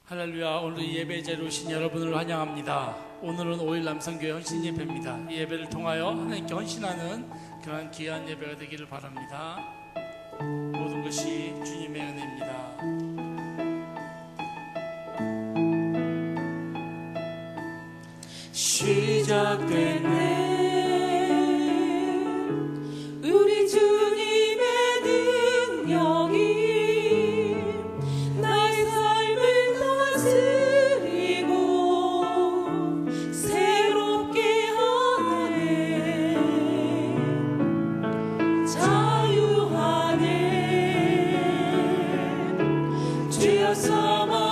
할렐루야. 오늘 이 예배 자리에 오신 여러분을 환영합니다. 오늘은 5일 남성교회 헌신 예배입니다. 이 예배를 통하여 하나님께 헌신하는 그러한 귀한 예배가 되기를 바랍니다. 모든 것이 주님의 은혜입니다. 시작됐네 우리 주님의 능력이 나의 삶을 다스리고 새롭게 하네 자유하네 죄와 사망으로부터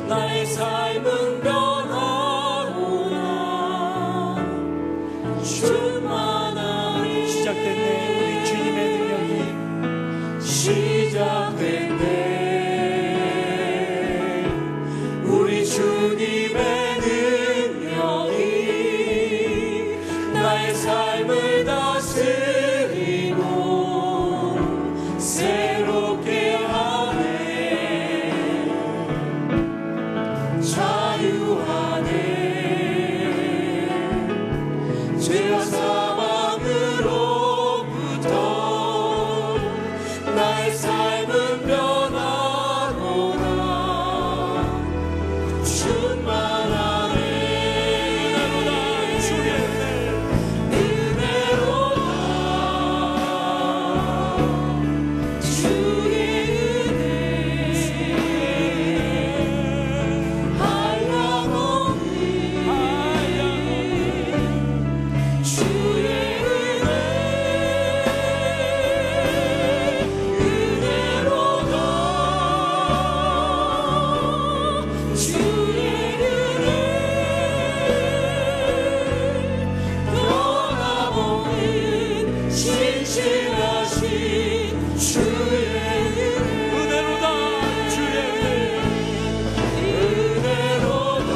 나의 삶은 변화로나 충만하니 시작됐네. 우리 주님의 능력이 시작됐네 우리 주님의 능력이 나의 삶을 다스리고 새롭게 하네 자유하네 죄와 사망으로부터 나의 삶은 변화로나 충만하네 은혜로다 주의 은혜 한량없는 주의 은혜로다 주의 은혜 변함없는 신실하신 주의 은혜로다. 주의 은혜. 은혜로다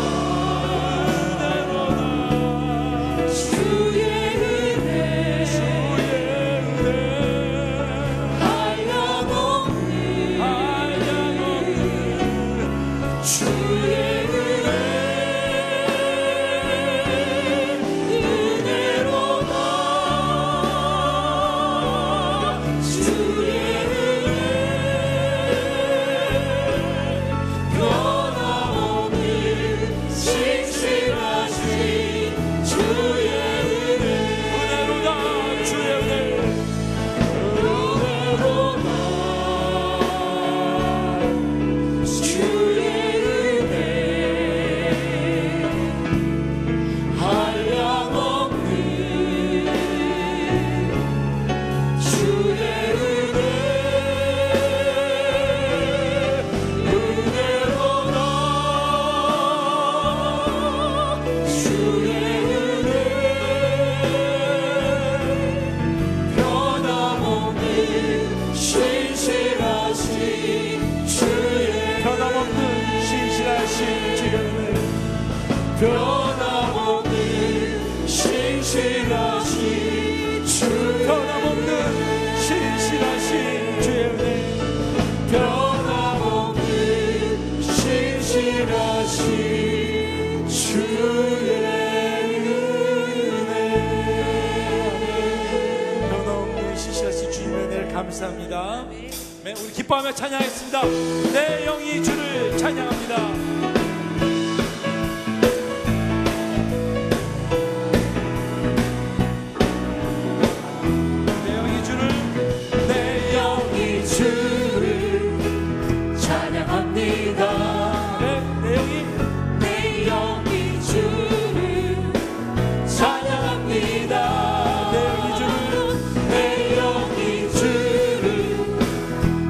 주의 은혜 한량없는 주의 은혜로다 주의 변함없는 신실하신 주의 은혜로다. 주의 은혜. 은혜로다 주의 은혜 한량없는 주의 은혜로다 주의 은혜 변함없는 신실하신 주의 변함없는 신실하신 주의 은혜. 변함없는 신실하신 주의 변함없는 신실하신 주의 은혜. 변함없는 신실하신 주의 은혜 변함없는 신실하신 주님의 은혜를 감사합니다. 네, 우리 기뻐하며 찬양하겠습니다. 내 영이 주를 찬양합니다. 내 영이 주를 내 영이 주를 찬양합니다 내 영이 내 영이 주를 찬양합니다 내 영이 주를 내 영이 주를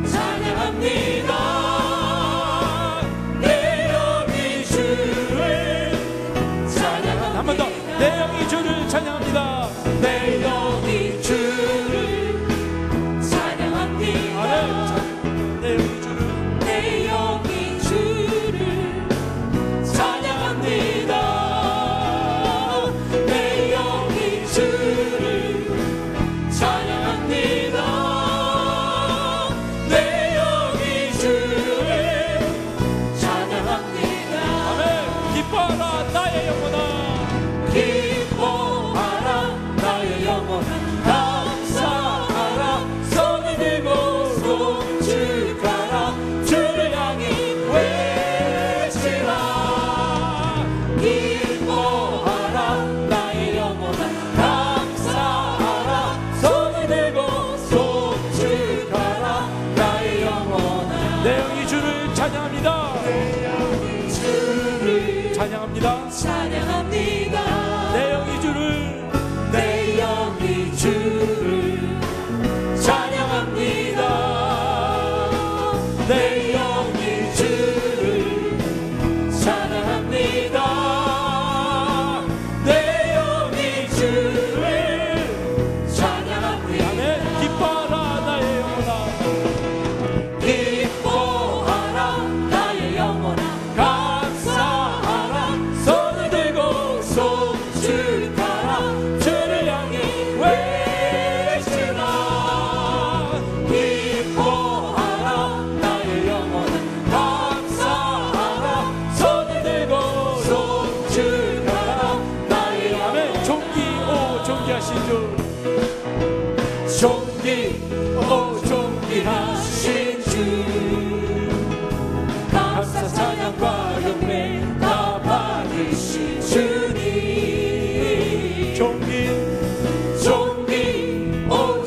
찬양합니다 내 영이 내 영이 주를 찬양합니다. 내 영이 주를 찬양합니다. 아멘. 기뻐하라 나의 영혼아, 기뻐하라 나의 영혼아, 감사하라 손을 들고 송축하라 주를 향해 외치라. 기뻐하라 나의 영혼아, 감사하라 손을 들고 송축하라 나의 영혼아. 아멘. 존귀하신 주, 존귀하신 주, 감사 찬양과 경배 다 받으신 주님.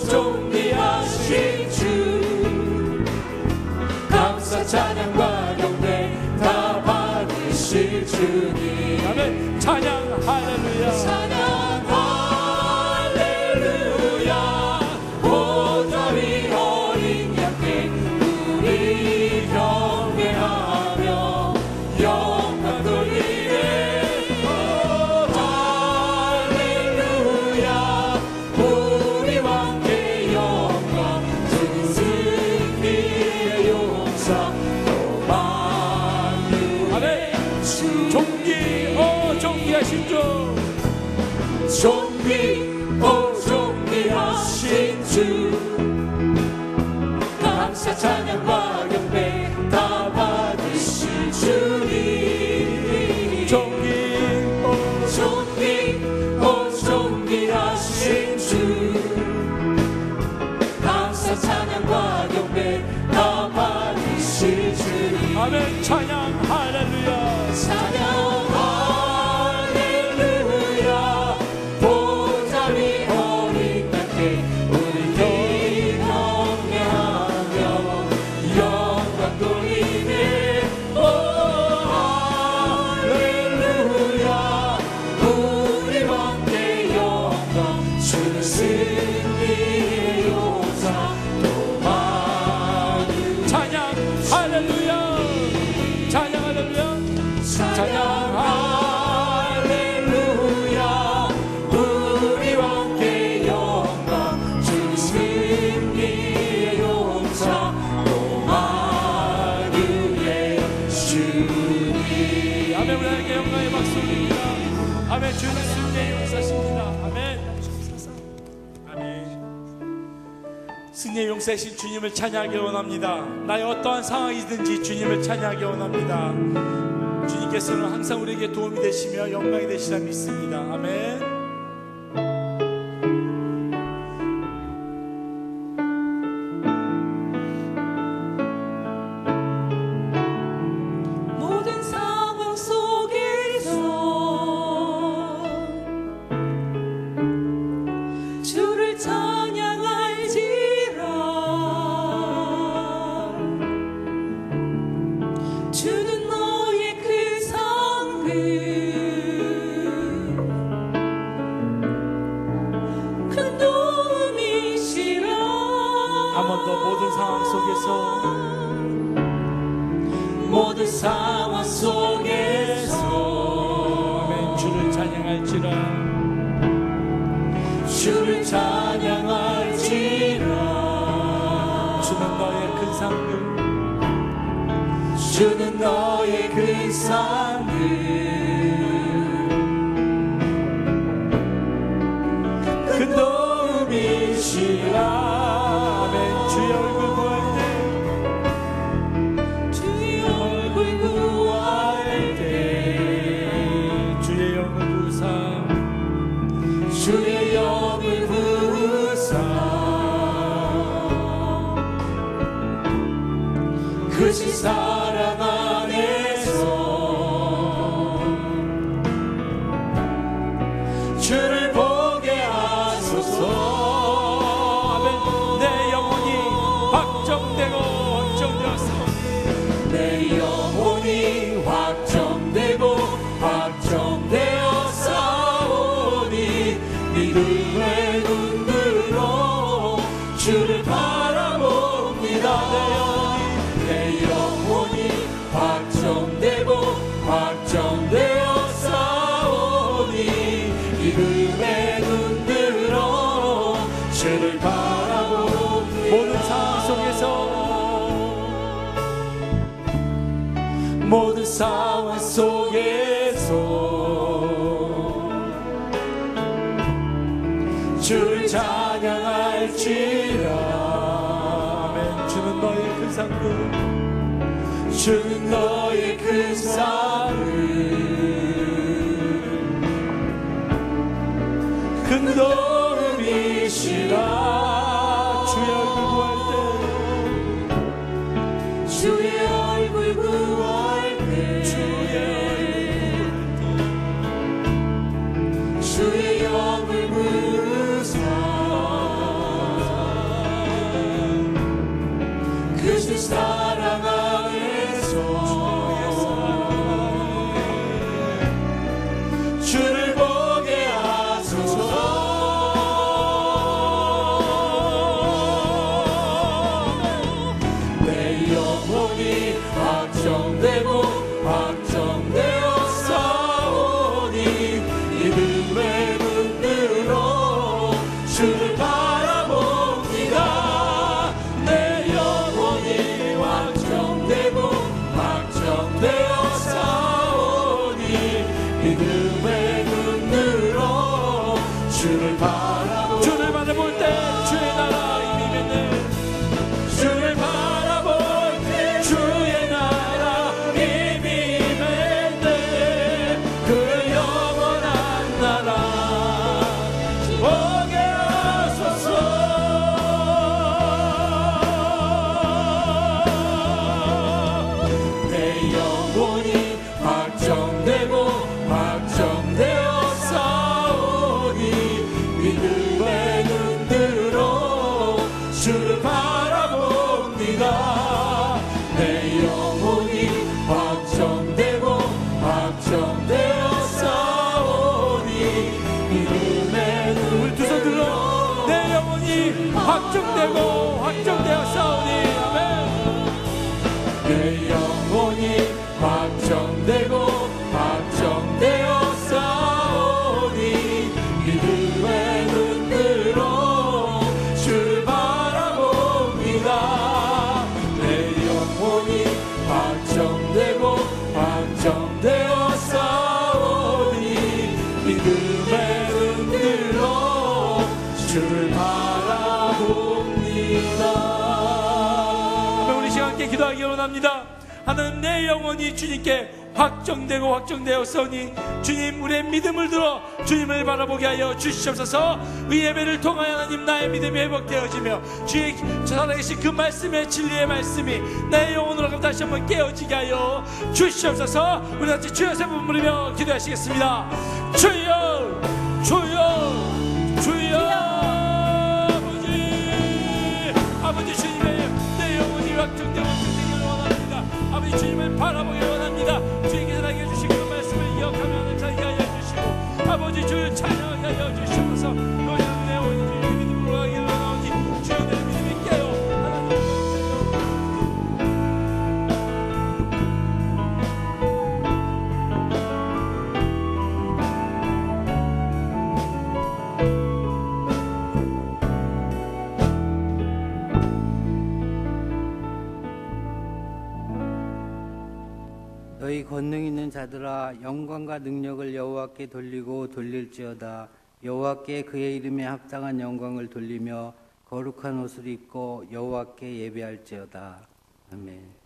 존귀하신 주, 감사 찬양과 경배 다 받으실 주님. 아멘. 찬양 할렐루야. 찬양 할렐루야. 보좌 위 어린 양께 우리 경배하며 영광 돌리네. 할렐루야. 우리 왕께 영광, 주님 승리의 용사 또 만유의 주. 존귀하신 주, 존귀하신 주, 감사 찬양과 경배 다 받으실 주님. 존귀하신 주, 감사 찬양과 경배 다 받으실 주님. 아멘. 찬양 할렐루야. 찬양 할렐루야. 보좌 위 어린 양께 우리 경배하며 영광 돌리네. 할렐루야. 우리 왕께 영광, 주는 승리의 용사 또 만유. 찬양 할렐루야. 찬양 할렐루야. 찬양 할렐루야. 우리 왕께 영광, 주 승리의 용사 또 만유의 주님. 아멘. 우리 하나님께 영광의 박수 올립니다. 아멘. 주는 승리의 용사십니다. 아멘. 아멘. 승리의 용사이신 주님을 찬양하기 원합니다. 나의 어떠한 상황이든지 주님을 찬양하기 원합니다. 주님께서는 항상 우리에게 도움이 되시며 영광이 되시라 믿습니다. 아멘. 모든 상황 속에서 주를 찬양할지라. 주는 너의 그 상급, 큰 도움이시라. 한 번 더 모든 상황 속에서, 모든 상황 속에서 아멘. 주를 찬양할지라. 주를 찬양할지라. 주는 너의 큰 상급, 주는 너의 그 상급, 큰 도움이시라. 아멘. 주의 얼굴 구할 때, 주의 얼굴 구할 때 주의 영을 부사, 주의 영을 부사 그 사랑 안에서 주를 보게 하소서. 아멘. 내 영혼이 확정되었어. 내 영혼이 확정되고 확정되어 싸우니 믿음의 눈으로 주를 바라봅니다. 내 상황 속에서 주를 찬양할지라. 아멘. 주는 너의 그 상급, 주는 너의 그 상을 큰 도움이시라. 주의 얼굴 구할 때, 주의 영을 부르사 그 주 사랑 안에서 주를 보게 하소서. 내 영혼이 확정되고 확정되어 싸우니 믿음의 눈으로 주를 바라봅니다. 내 영혼이 확정되고 확정되어 싸우니 믿음의 눈으로 주를 바라봅니다. 주를 바라볼 때 주의 나라 임이면은, 주를 바라볼 때 주의 나라 임이면은 그 영원한 나라 오게 하소서. 내 영혼이 확정되고 확정되어 싸우니 믿음의 눈으로 주를 바라봅니다. 내 영혼이 확정되고 확정되어 싸우니 믿음의 우리 두 손 들어. 눈으로 내 영혼이 확정되고 확정되어 싸우니. 아멘. 내 영혼이 확정되고 확정되어 싸우니 믿음의 눈으로 주를 바라봅니다. 내 영혼이 확정되고 확정되어 싸우니 믿음의 눈으로 주를 바라봅니다. 우리 시간 함께 기도하기 원합니다. 하나님, 내 영혼이 주님께 확정되고 확정되었으니 주님, 우리의 믿음을 들어 주님을 바라보게 하여 주시옵소서. 이 예배를 통하여 하나님, 나의 믿음이 회복되어지며 주의 살아계신 그 말씀의 진리의 말씀이 내 영혼으로 다시 한번 깨어지게 하여 주시옵소서. 우리 같이 주여 세 번 부르며 기도하시겠습니다. 주여, 주여, 주여. 아버지 주님의 내 영혼이 확정되고 확정되기를 원합니다. 아버지 주님을 바라보기 원합니다. 주님께서 나에게 주신 그 말씀을 기억하며 살게 하여 주시고 아버지 주를 찬양하게 하여 주시옵소서. 너희 내 영혼이 주님의 믿음으로 가기를 원하오니 주여 내 믿음이 깨어 하나님. 너희 권능 있는 자들아, 영광과 능력을 여호와께 돌리고 돌릴지어다. 여호와께 그의 이름에 합당한 영광을 돌리며 거룩한 옷을 입고 여호와께 예배할지어다. 아멘.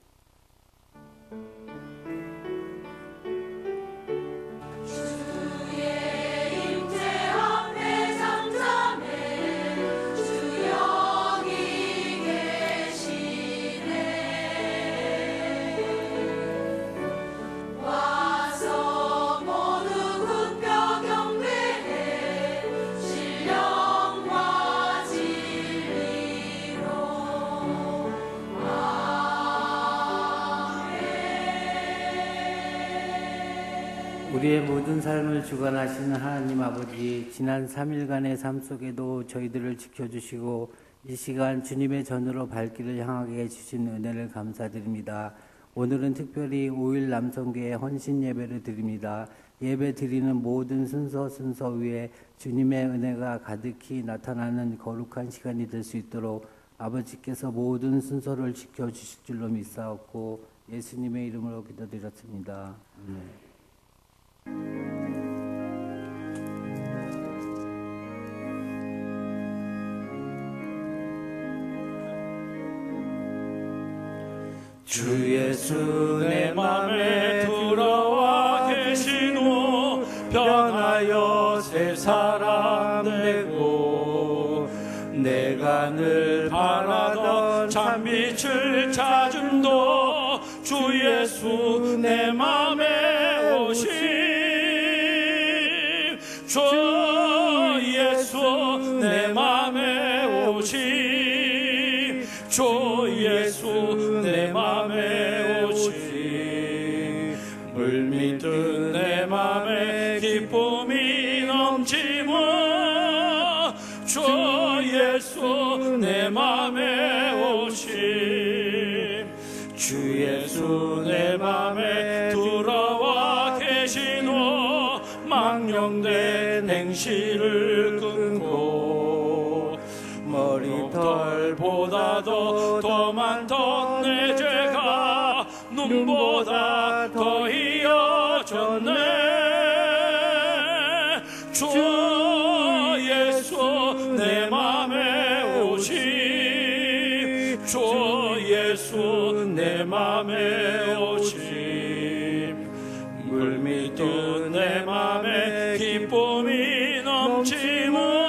우리의 모든 삶을 주관하시는 하나님 아버지, 지난 3일간의 삶 속에도 저희들을 지켜주시고 이 시간 주님의 전으로 발길을 향하게 해주신 은혜를 감사드립니다. 오늘은 특별히 5일 남성교회 헌신 예배를 드립니다. 예배 드리는 모든 순서 위에 주님의 은혜가 가득히 나타나는 거룩한 시간이 될 수 있도록 아버지께서 모든 순서를 지켜주실 줄로 믿사옵고 예수님의 이름으로 기도드렸습니다. 아멘. 주 예수 내 맘에 들어와 계시노 변하여 새 사람 되고 내가 늘 바라던 참빛을 찾음도 주 예수 내 맘에 오심 주 예수 내 맘에 오심 주 예수 내 맘에 오심 물밀듯 내 맘에 기쁨이 넘치며 주 예수 내 맘에 오심 주 예수 내 맘에 들어와 계시노 망령된 행실을 끊고 머리털보다도 더 많던 내 죄가 눈보다 더 이어졌네 주 예수 내 맘에 오심 주 예수 내 맘에 오심 물밀듯 내 맘에 기쁨이 넘치며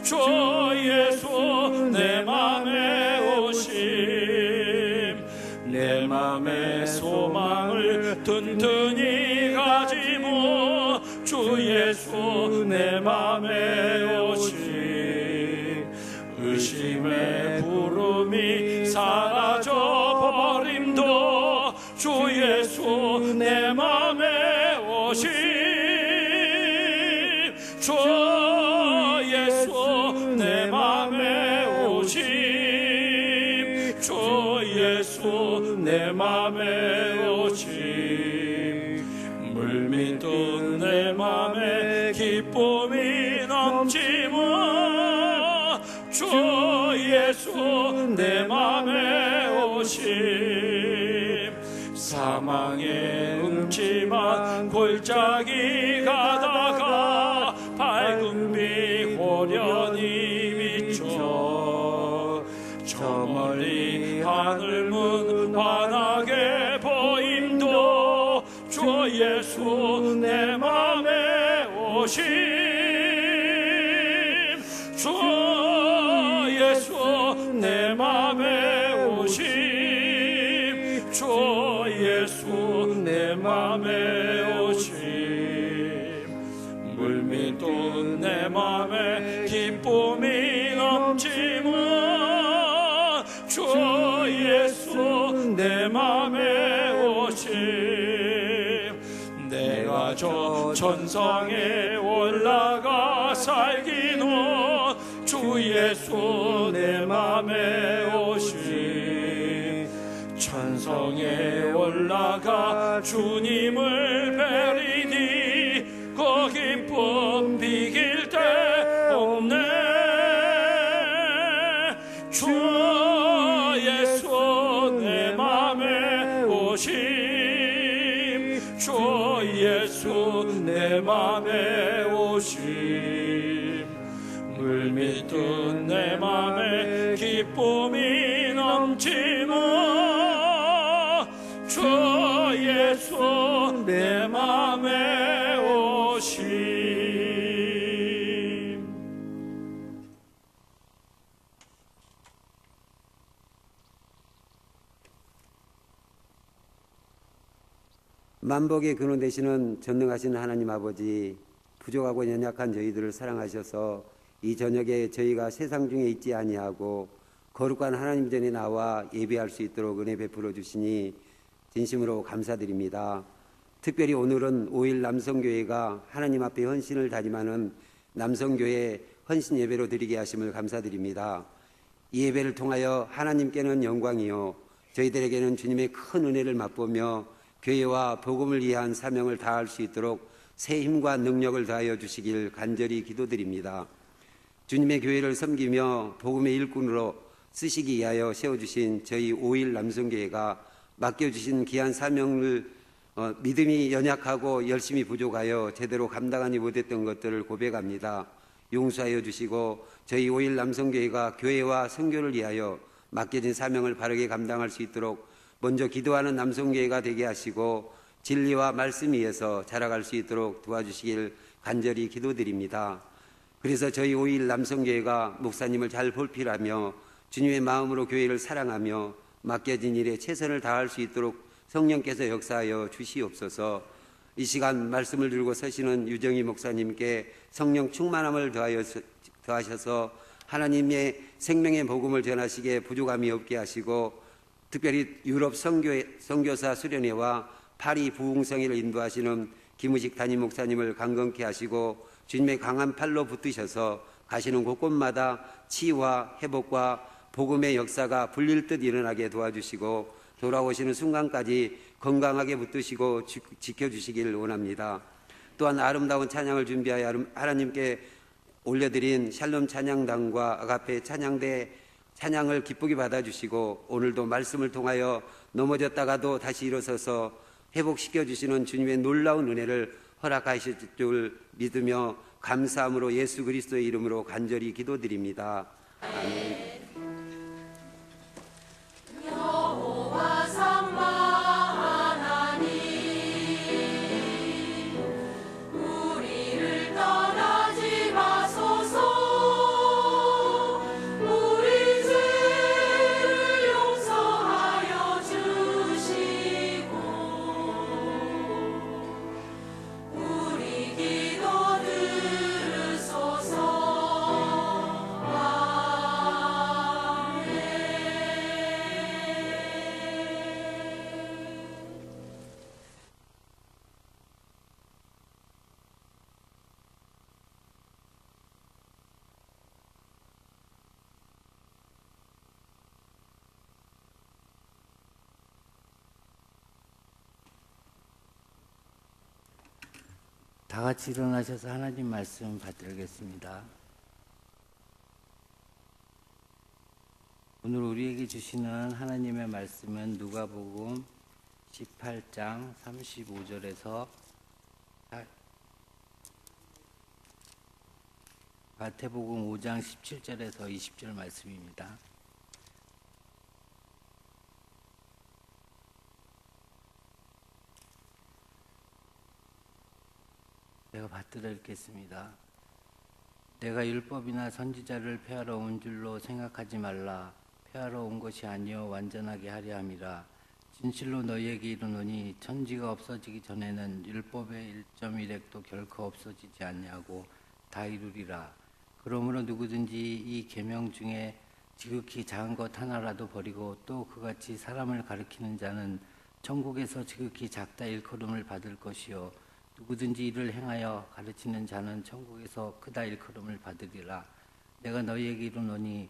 주 예수 내 맘에 오심 내 맘의 소망을 든든히 가지고 주 예수 내 맘에 오심 의심의 부름이 사라져 버림도 주 예수 내 맘에 오심 주 예수 내 맘에 오심 주 예수 내 맘에 오심 물밀듯 내 맘에 기쁨이 넘치며 주 예수 내 맘에 오심 사망의 음침한 골짜기 가다가 밝은 빛 호련히 비춰 저 멀리 하늘문 환하게 보임도 주 예수 내 맘에 오심 주 예수 내 맘에 오심 주 예수 내 맘에 오심 물밀듯 내 맘에 기쁨이 넘치며 주 예수 내 맘에 오심 내가 저 천상에 올라가 살기노 주 예수 내 맘에 오심 천성에 올라가 주님을 뵈리니 그 기쁨 비길 데 없네 주 예수 내 맘에 오심 주 예수 내 맘에 오심 물밀듯 내 맘에 기쁨이 넘치며 주 예수 내 맘에 오심 만복의 근원 되시는 전능하신 하나님 아버지, 부족하고 연약한 저희들을 사랑하셔서 이 저녁에 저희가 세상 중에 있지 아니하고 거룩한 하나님 전에 나와 예배할 수 있도록 은혜 베풀어 주시니 진심으로 감사드립니다. 특별히 오늘은 5일 남성교회가 하나님 앞에 헌신을 다짐하는 남성교회 헌신 예배로 드리게 하심을 감사드립니다. 이 예배를 통하여 하나님께는 영광이요 저희들에게는 주님의 큰 은혜를 맛보며 교회와 복음을 위한 사명을 다할 수 있도록 새 힘과 능력을 다하여 주시길 간절히 기도드립니다. 주님의 교회를 섬기며 복음의 일꾼으로 쓰시기 위하여 세워주신 저희 5일 남성교회가 맡겨주신 귀한 사명을 믿음이 연약하고 열심히 부족하여 제대로 감당하지 못했던 것들을 고백합니다. 용서하여 주시고 저희 5일 남성교회가 교회와 선교를 위하여 맡겨진 사명을 바르게 감당할 수 있도록 먼저 기도하는 남성교회가 되게 하시고 진리와 말씀 위에서 자라갈 수 있도록 도와주시길 간절히 기도드립니다. 그래서 저희 5일 남성교회가 목사님을 잘 볼필하며 주님의 마음으로 교회를 사랑하며 맡겨진 일에 최선을 다할 수 있도록 성령께서 역사하여 주시옵소서. 이 시간 말씀을 들고 서시는 유정희 목사님께 성령 충만함을 더하셔서 하나님의 생명의 복음을 전하시기에 부족함이 없게 하시고 특별히 유럽 선교사 수련회와 파리 부흥성회를 인도하시는 김우식 담임 목사님을 강건케 하시고 주님의 강한 팔로 붙드셔서 가시는 곳곳마다 치유와 회복과 복음의 역사가 불릴 듯 일어나게 도와주시고 돌아오시는 순간까지 건강하게 붙드시고 지켜주시기를 원합니다. 또한 아름다운 찬양을 준비하여 하나님께 올려드린 샬롬 찬양단과 아가페 찬양대 찬양을 기쁘게 받아주시고 오늘도 말씀을 통하여 넘어졌다가도 다시 일어서서 회복시켜주시는 주님의 놀라운 은혜를 허락하실 줄 믿으며 감사함으로 예수 그리스도의 이름으로 간절히 기도드립니다. 아멘. 다 같이 일어나셔서 하나님 말씀 받들겠습니다. 오늘 우리에게 주시는 하나님의 말씀은 누가복음 18장 35절에서 마태복음 5장 17절에서 20절 말씀입니다. 내가 받들어 읽겠습니다. 내가 율법이나 선지자를 폐하러 온 줄로 생각하지 말라. 폐하러 온 것이 아니요 완전하게 하려 함이라. 진실로 너희에게 이르노니 천지가 없어지기 전에는 율법의 1.1획도 결코 없어지지 아니하고 다 이루리라. 그러므로 누구든지 이 계명 중에 지극히 작은 것 하나라도 버리고 또 그같이 사람을 가르치는 자는 천국에서 지극히 작다 일컬음을 받을 것이요 누구든지 이를 행하여 가르치는 자는 천국에서 크다 일컬음을 받으리라. 내가 너희에게 이르노니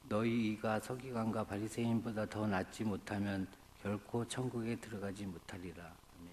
너희가 서기관과 바리새인보다 더 낫지 못하면 결코 천국에 들어가지 못하리라. 아멘.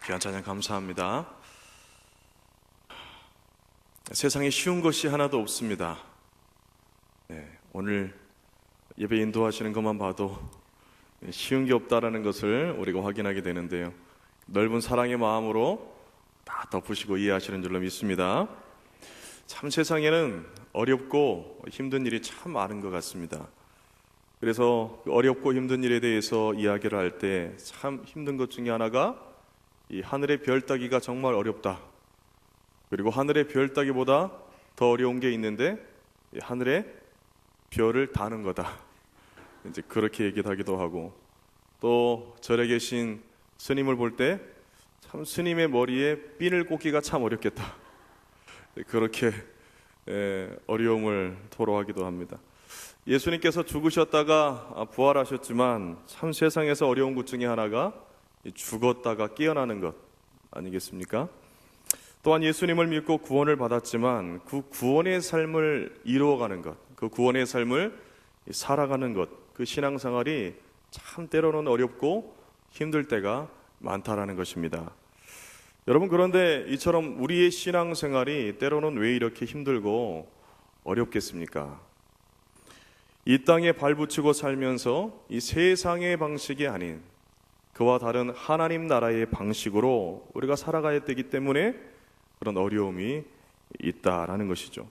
귀한 찬양 감사합니다. 세상에 쉬운 것이 하나도 없습니다. 오늘 예배 인도하시는 것만 봐도 쉬운 게 없다라는 것을 우리가 확인하게 되는데요. 넓은 사랑의 마음으로 다 덮으시고 이해하시는 줄로 믿습니다. 참 세상에는 어렵고 힘든 일이 참 많은 것 같습니다. 그래서 어렵고 힘든 일에 대해서 이야기를 할 때 참 힘든 것 중에 하나가 이 하늘의 별 따기가 정말 어렵다. 그리고 하늘의 별 따기보다 더 어려운 게 있는데 이 하늘의 별을 다는 거다. 이제 그렇게 얘기를 하기도 하고, 또 절에 계신 스님을 볼 때 참 스님의 머리에 핀을 꽂기가 참 어렵겠다. 그렇게 어려움을 토로하기도 합니다. 예수님께서 죽으셨다가 부활하셨지만 참 세상에서 어려운 것 중에 하나가 죽었다가 깨어나는 것 아니겠습니까? 또한 예수님을 믿고 구원을 받았지만 그 구원의 삶을 이루어가는 것, 그 구원의 삶을 살아가는 것, 그 신앙생활이 참 때로는 어렵고 힘들 때가 많다라는 것입니다. 여러분, 그런데 이처럼 우리의 신앙생활이 때로는 왜 이렇게 힘들고 어렵겠습니까? 이 땅에 발붙이고 살면서 이 세상의 방식이 아닌 그와 다른 하나님 나라의 방식으로 우리가 살아가야 되기 때문에 그런 어려움이 있다라는 것이죠.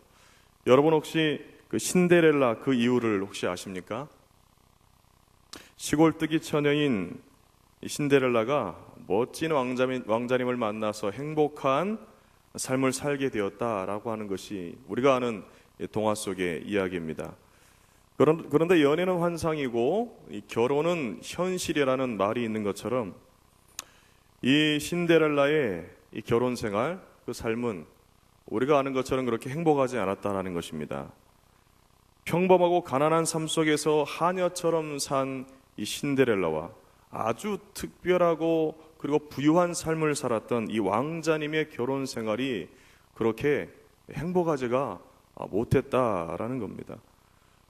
여러분, 혹시 그 신데렐라 그 이유를 혹시 아십니까? 시골뜨기 처녀인 이 신데렐라가 멋진 왕자님을 만나서 행복한 삶을 살게 되었다라고 하는 것이 우리가 아는 동화 속의 이야기입니다. 그런데 연애는 환상이고 이 결혼은 현실이라는 말이 있는 것처럼 이 신데렐라의 이 결혼 생활, 그 삶은 우리가 아는 것처럼 그렇게 행복하지 않았다라는 것입니다. 평범하고 가난한 삶 속에서 하녀처럼 산 이 신데렐라와 아주 특별하고 그리고 부유한 삶을 살았던 이 왕자님의 결혼 생활이 그렇게 행복하지가 못했다라는 겁니다.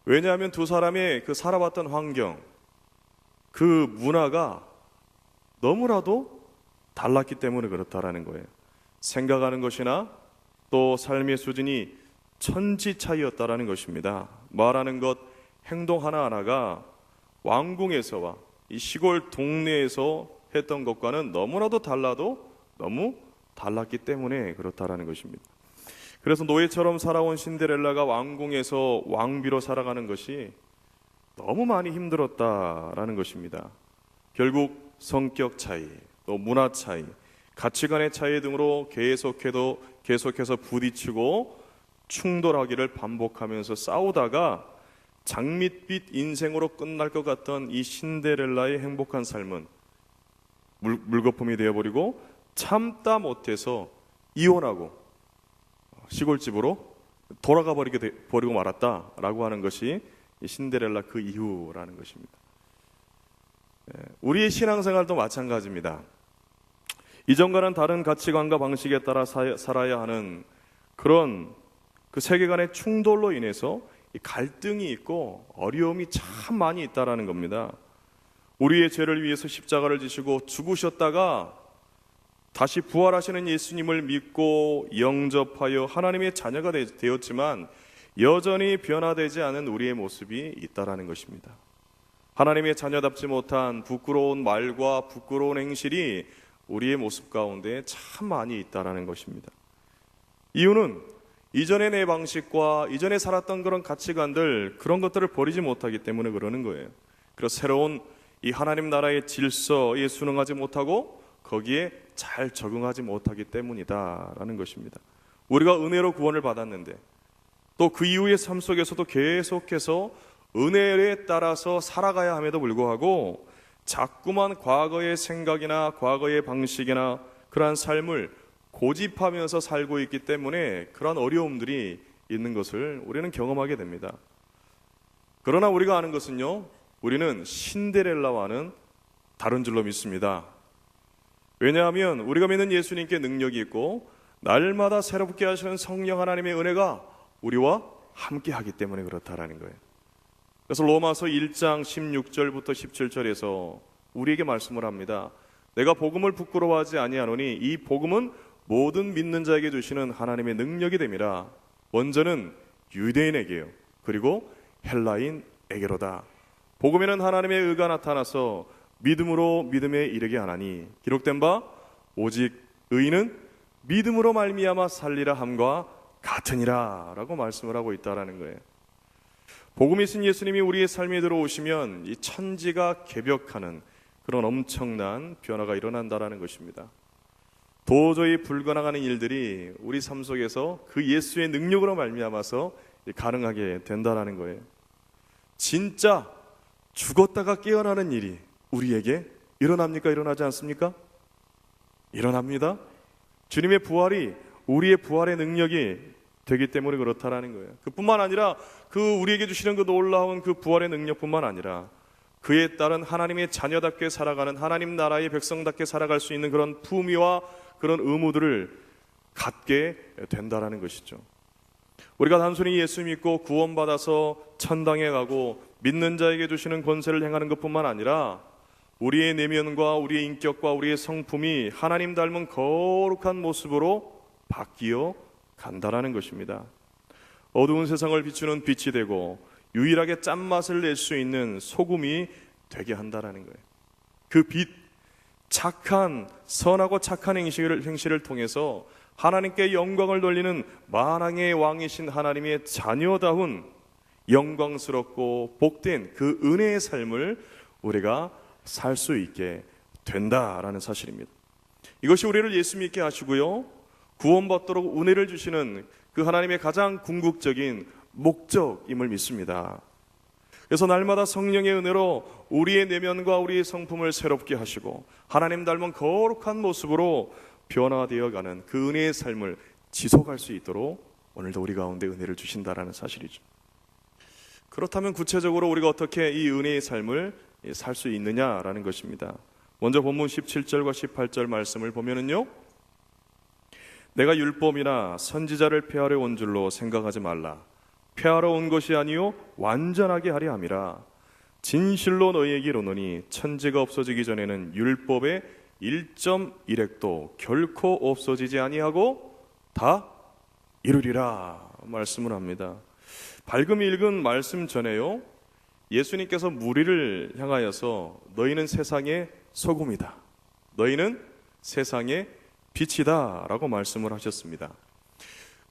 왜냐하면 두 사람의 그 살아왔던 환경, 그 문화가 너무나도 달랐기 때문에 그렇다라는 거예요. 생각하는 것이나 또 삶의 수준이 천지 차이였다라는 것입니다. 말하는 것, 행동 하나하나가 왕궁에서와 이 시골 동네에서 했던 것과는 너무나도 너무 달랐기 때문에 그렇다라는 것입니다. 그래서 노예처럼 살아온 신데렐라가 왕궁에서 왕비로 살아가는 것이 너무 많이 힘들었다라는 것입니다. 결국 성격 차이, 또 문화 차이, 가치관의 차이 등으로 계속해서 부딪히고 충돌하기를 반복하면서 싸우다가 장밋빛 인생으로 끝날 것 같던 이 신데렐라의 행복한 삶은 물거품이 되어버리고 참다 못해서 이혼하고 시골집으로 돌아가 버리고 말았다라고 하는 것이 이 신데렐라 그 이유라는 것입니다. 우리의 신앙생활도 마찬가지입니다. 이전과는 다른 가치관과 방식에 따라 살아야 하는 그런 그 세계관의 충돌로 인해서 갈등이 있고 어려움이 참 많이 있다라는 겁니다. 우리의 죄를 위해서 십자가를 지시고 죽으셨다가 다시 부활하시는 예수님을 믿고 영접하여 하나님의 자녀가 되었지만 여전히 변화되지 않은 우리의 모습이 있다라는 것입니다. 하나님의 자녀답지 못한 부끄러운 말과 부끄러운 행실이 우리의 모습 가운데 참 많이 있다라는 것입니다. 이유는 이전의 내 방식과 이전에 살았던 그런 가치관들, 그런 것들을 버리지 못하기 때문에 그러는 거예요. 그래서 새로운 이 하나님 나라의 질서에 순응하지 못하고 거기에 잘 적응하지 못하기 때문이다라는 것입니다. 우리가 은혜로 구원을 받았는데 또 그 이후의 삶 속에서도 계속해서 은혜에 따라서 살아가야 함에도 불구하고 자꾸만 과거의 생각이나 과거의 방식이나 그러한 삶을 고집하면서 살고 있기 때문에 그런 어려움들이 있는 것을 우리는 경험하게 됩니다. 그러나 우리가 아는 것은요, 우리는 신데렐라와는 다른 줄로 믿습니다. 왜냐하면 우리가 믿는 예수님께 능력이 있고 날마다 새롭게 하시는 성령 하나님의 은혜가 우리와 함께 하기 때문에 그렇다라는 거예요. 그래서 로마서 1장 16절부터 17절에서 우리에게 말씀을 합니다. 내가 복음을 부끄러워하지 아니하노니 이 복음은 모든 믿는 자에게 주시는 하나님의 능력이 됨이라. 먼저는 유대인에게요, 그리고 헬라인에게로다. 복음에는 하나님의 의가 나타나서 믿음으로 믿음에 이르게 하나니 기록된 바 오직 의인은 믿음으로 말미암아 살리라 함과 같으니라 라고 말씀을 하고 있다라는 거예요. 복음이신 예수님이 우리의 삶에 들어오시면 이 천지가 개벽하는 그런 엄청난 변화가 일어난다라는 것입니다. 도저히 불가능한 일들이 우리 삶 속에서 그 예수의 능력으로 말미암아서 가능하게 된다라는 거예요. 진짜 죽었다가 깨어나는 일이 우리에게 일어납니까? 일어나지 않습니까? 일어납니다. 주님의 부활이 우리의 부활의 능력이 되기 때문에 그렇다라는 거예요. 그뿐만 아니라 그 우리에게 주시는 그 놀라운 그 부활의 능력뿐만 아니라 그에 따른 하나님의 자녀답게 살아가는, 하나님 나라의 백성답게 살아갈 수 있는 그런 품위와 그런 의무들을 갖게 된다라는 것이죠. 우리가 단순히 예수 믿고 구원받아서 천당에 가고 믿는 자에게 주시는 권세를 행하는 것뿐만 아니라 우리의 내면과 우리의 인격과 우리의 성품이 하나님 닮은 거룩한 모습으로 바뀌어 간다라는 것입니다. 어두운 세상을 비추는 빛이 되고 유일하게 짠맛을 낼 수 있는 소금이 되게 한다라는 거예요. 그 빛, 착한, 선하고 착한 행실을 통해서 하나님께 영광을 돌리는 만왕의 왕이신 하나님의 자녀다운 영광스럽고 복된 그 은혜의 삶을 우리가 살 수 있게 된다라는 사실입니다. 이것이 우리를 예수 믿게 하시고요, 구원받도록 은혜를 주시는 그 하나님의 가장 궁극적인 목적임을 믿습니다. 그래서 날마다 성령의 은혜로 우리의 내면과 우리의 성품을 새롭게 하시고 하나님 닮은 거룩한 모습으로 변화되어가는 그 은혜의 삶을 지속할 수 있도록 오늘도 우리 가운데 은혜를 주신다라는 사실이죠. 그렇다면 구체적으로 우리가 어떻게 이 은혜의 삶을 살 수 있느냐라는 것입니다. 먼저 본문 17절과 18절 말씀을 보면은요, 내가 율법이나 선지자를 폐하려 온 줄로 생각하지 말라. 폐하러 온 것이 아니요 완전하게 하려 함이라. 진실로 너희에게 이르노니 천지가 없어지기 전에는 율법의 1.1획도 결코 없어지지 아니하고 다 이루리라 말씀을 합니다. 밝음 읽은 말씀 전에요, 예수님께서 무리를 향하여서 너희는 세상의 소금이다, 너희는 세상의 빛이다 라고 말씀을 하셨습니다.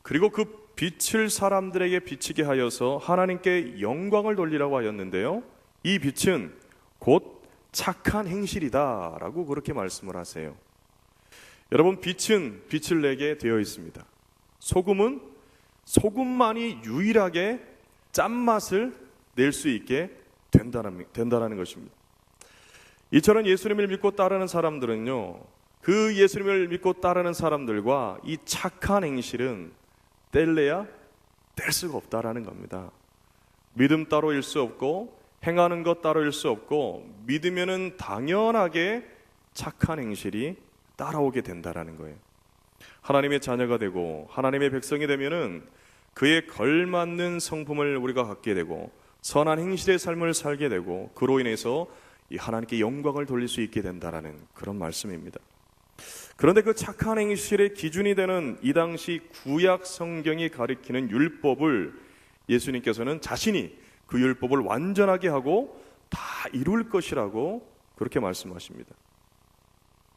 그리고 그 빛을 사람들에게 비치게 하여서 하나님께 영광을 돌리라고 하였는데요, 이 빛은 곧 착한 행실이다 라고 그렇게 말씀을 하세요. 여러분, 빛은 빛을 내게 되어 있습니다. 소금은 소금만이 유일하게 짠맛을 낼 수 있게 된다는 것입니다. 이처럼 예수님을 믿고 따르는 사람들은요, 그 예수님을 믿고 따르는 사람들과 이 착한 행실은 뗄래야 뗄 수가 없다라는 겁니다. 믿음 따로일 수 없고 행하는 것 따로일 수 없고 믿으면은 당연하게 착한 행실이 따라오게 된다라는 거예요. 하나님의 자녀가 되고 하나님의 백성이 되면은 그에 걸맞는 성품을 우리가 갖게 되고 선한 행실의 삶을 살게 되고 그로 인해서 이 하나님께 영광을 돌릴 수 있게 된다라는 그런 말씀입니다. 그런데 그 착한 행실의 기준이 되는 이 당시 구약 성경이 가리키는 율법을 예수님께서는 자신이 그 율법을 완전하게 하고 다 이룰 것이라고 그렇게 말씀하십니다.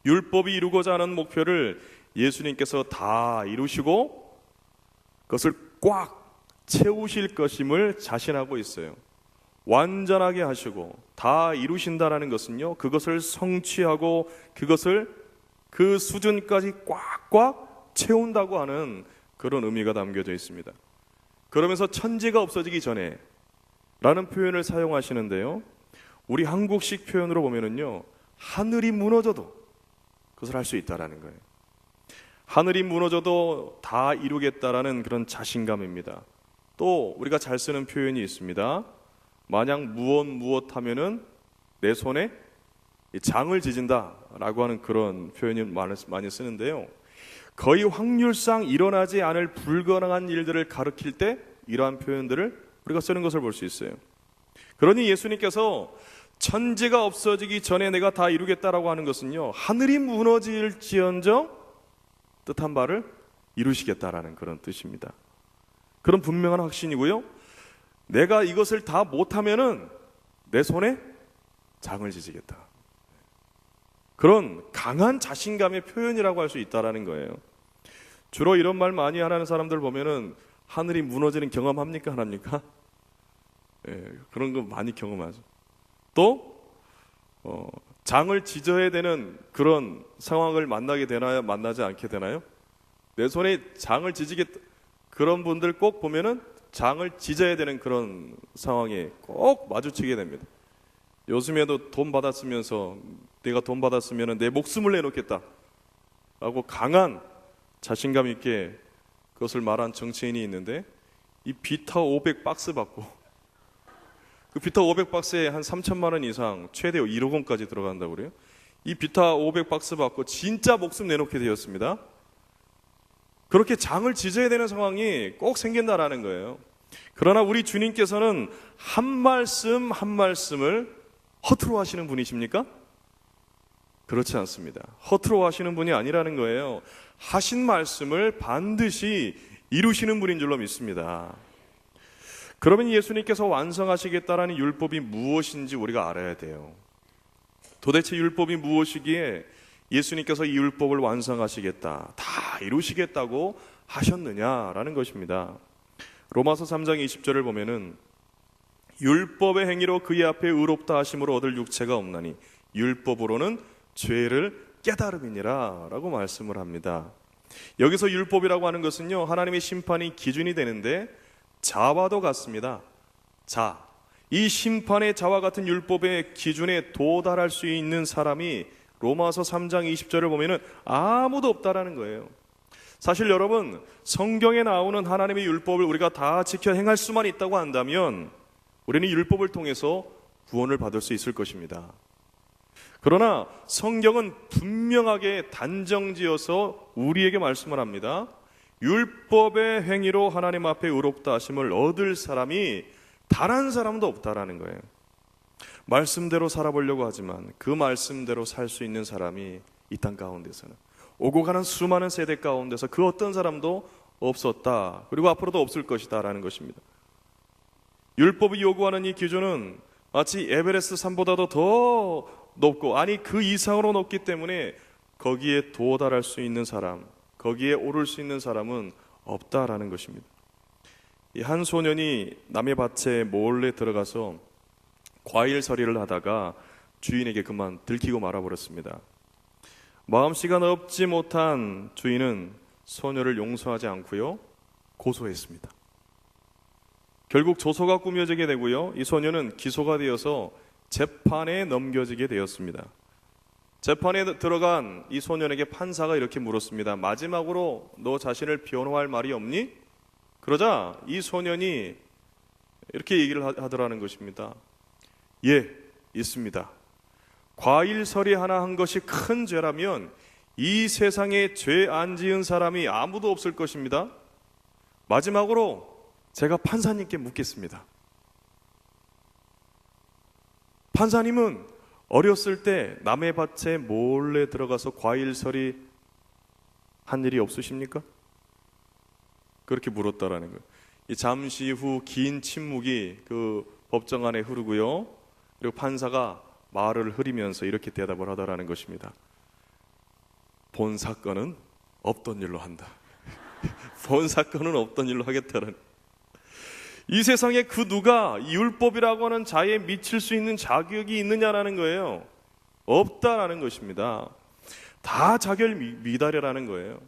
율법이 이루고자 하는 목표를 예수님께서 다 이루시고 그것을 꽉 채우실 것임을 자신하고 있어요. 완전하게 하시고 다 이루신다라는 것은요, 그것을 성취하고 그것을 그 수준까지 꽉꽉 채운다고 하는 그런 의미가 담겨져 있습니다. 그러면서 천지가 없어지기 전에 라는 표현을 사용하시는데요, 우리 한국식 표현으로 보면은요, 하늘이 무너져도 그것을 할 수 있다라는 거예요. 하늘이 무너져도 다 이루겠다라는 그런 자신감입니다. 또 우리가 잘 쓰는 표현이 있습니다. 만약 무엇 하면은 내 손에 장을 지진다라고 하는 그런 표현이 많이 쓰는데요, 거의 확률상 일어나지 않을 불가능한 일들을 가리킬 때 이러한 표현들을 우리가 쓰는 것을 볼 수 있어요. 그러니 예수님께서 천지가 없어지기 전에 내가 다 이루겠다라고 하는 것은요, 하늘이 무너질지언정 뜻한 바를 이루시겠다라는 그런 뜻입니다. 그런 분명한 확신이고요. 내가 이것을 다 못하면은 내 손에 장을 지지겠다. 그런 강한 자신감의 표현이라고 할 수 있다라는 거예요. 주로 이런 말 많이 하는 사람들 보면은 하늘이 무너지는 경험합니까? 안 합니까? 예, 그런 거 많이 경험하죠. 또 장을 지져야 되는 그런 상황을 만나게 되나요? 만나지 않게 되나요? 내 손에 장을 지지겠다. 그런 분들 꼭 보면은 장을 지져야 되는 그런 상황에 꼭 마주치게 됩니다. 요즘에도 돈 받았으면서 내가 돈 받았으면 내 목숨을 내놓겠다 라고 강한 자신감 있게 그것을 말한 정치인이 있는데, 이 비타 500 박스 받고 그 비타 500 박스에 한 3천만 원 이상, 최대 1억 원까지 들어간다고 그래요. 이 비타 500 박스 받고 진짜 목숨 내놓게 되었습니다. 그렇게 장을 지져야 되는 상황이 꼭 생긴다라는 거예요. 그러나 우리 주님께서는 한 말씀 한 말씀을 허투루 하시는 분이십니까? 그렇지 않습니다. 허투루 하시는 분이 아니라는 거예요. 하신 말씀을 반드시 이루시는 분인 줄로 믿습니다. 그러면 예수님께서 완성하시겠다라는 율법이 무엇인지 우리가 알아야 돼요. 도대체 율법이 무엇이기에 예수님께서 이 율법을 완성하시겠다, 다 이루시겠다고 하셨느냐라는 것입니다. 로마서 3장 20절을 보면은 율법의 행위로 그의 앞에 의롭다 하심으로 얻을 육체가 없나니 율법으로는 죄를 깨달음이니라 라고 말씀을 합니다. 여기서 율법이라고 하는 것은요, 하나님의 심판이 기준이 되는데 자와도 같습니다. 자, 이 심판의 자와 같은 율법의 기준에 도달할 수 있는 사람이 로마서 3장 20절을 보면은 아무도 없다라는 거예요. 사실 여러분, 성경에 나오는 하나님의 율법을 우리가 다 지켜 행할 수만 있다고 한다면 우리는 율법을 통해서 구원을 받을 수 있을 것입니다. 그러나 성경은 분명하게 단정지어서 우리에게 말씀을 합니다. 율법의 행위로 하나님 앞에 의롭다 하심을 얻을 사람이 단 한 사람도 없다라는 거예요. 말씀대로 살아보려고 하지만 그 말씀대로 살 수 있는 사람이 이 땅 가운데서는, 오고 가는 수많은 세대 가운데서 그 어떤 사람도 없었다, 그리고 앞으로도 없을 것이다 라는 것입니다. 율법이 요구하는 이 기준은 마치 에베레스트 산보다도 더 높고, 아니 그 이상으로 높기 때문에 거기에 도달할 수 있는 사람, 거기에 오를 수 있는 사람은 없다라는 것입니다. 이 한 소년이 남의 밭에 몰래 들어가서 과일 서리를 하다가 주인에게 그만 들키고 말아버렸습니다. 마음씨가 넓지 못한 주인은 소녀를 용서하지 않고요, 고소했습니다. 결국 조소가 꾸며지게 되고요, 이 소녀는 기소가 되어서 재판에 넘겨지게 되었습니다. 재판에 들어간 이 소년에게 판사가 이렇게 물었습니다. 마지막으로 너 자신을 변호할 말이 없니? 그러자 이 소년이 이렇게 얘기를 하더라는 것입니다. 예, 있습니다. 과일 서리 하나 한 것이 큰 죄라면 이 세상에 죄 안 지은 사람이 아무도 없을 것입니다. 마지막으로 제가 판사님께 묻겠습니다. 판사님은 어렸을 때 남의 밭에 몰래 들어가서 과일 서리 한 일이 없으십니까? 그렇게 물었다라는 거예요. 이 잠시 후 긴 침묵이 그 법정 안에 흐르고요, 그리고 판사가 말을 흐리면서 이렇게 대답을 하더라는 것입니다. 본 사건은 없던 일로 한다. 본 사건은 없던 일로 하겠다는. 이 세상에 그 누가 율법이라고 하는 자에 미칠 수 있는 자격이 있느냐라는 거예요. 없다라는 것입니다. 다 자결 미달이라는 거예요.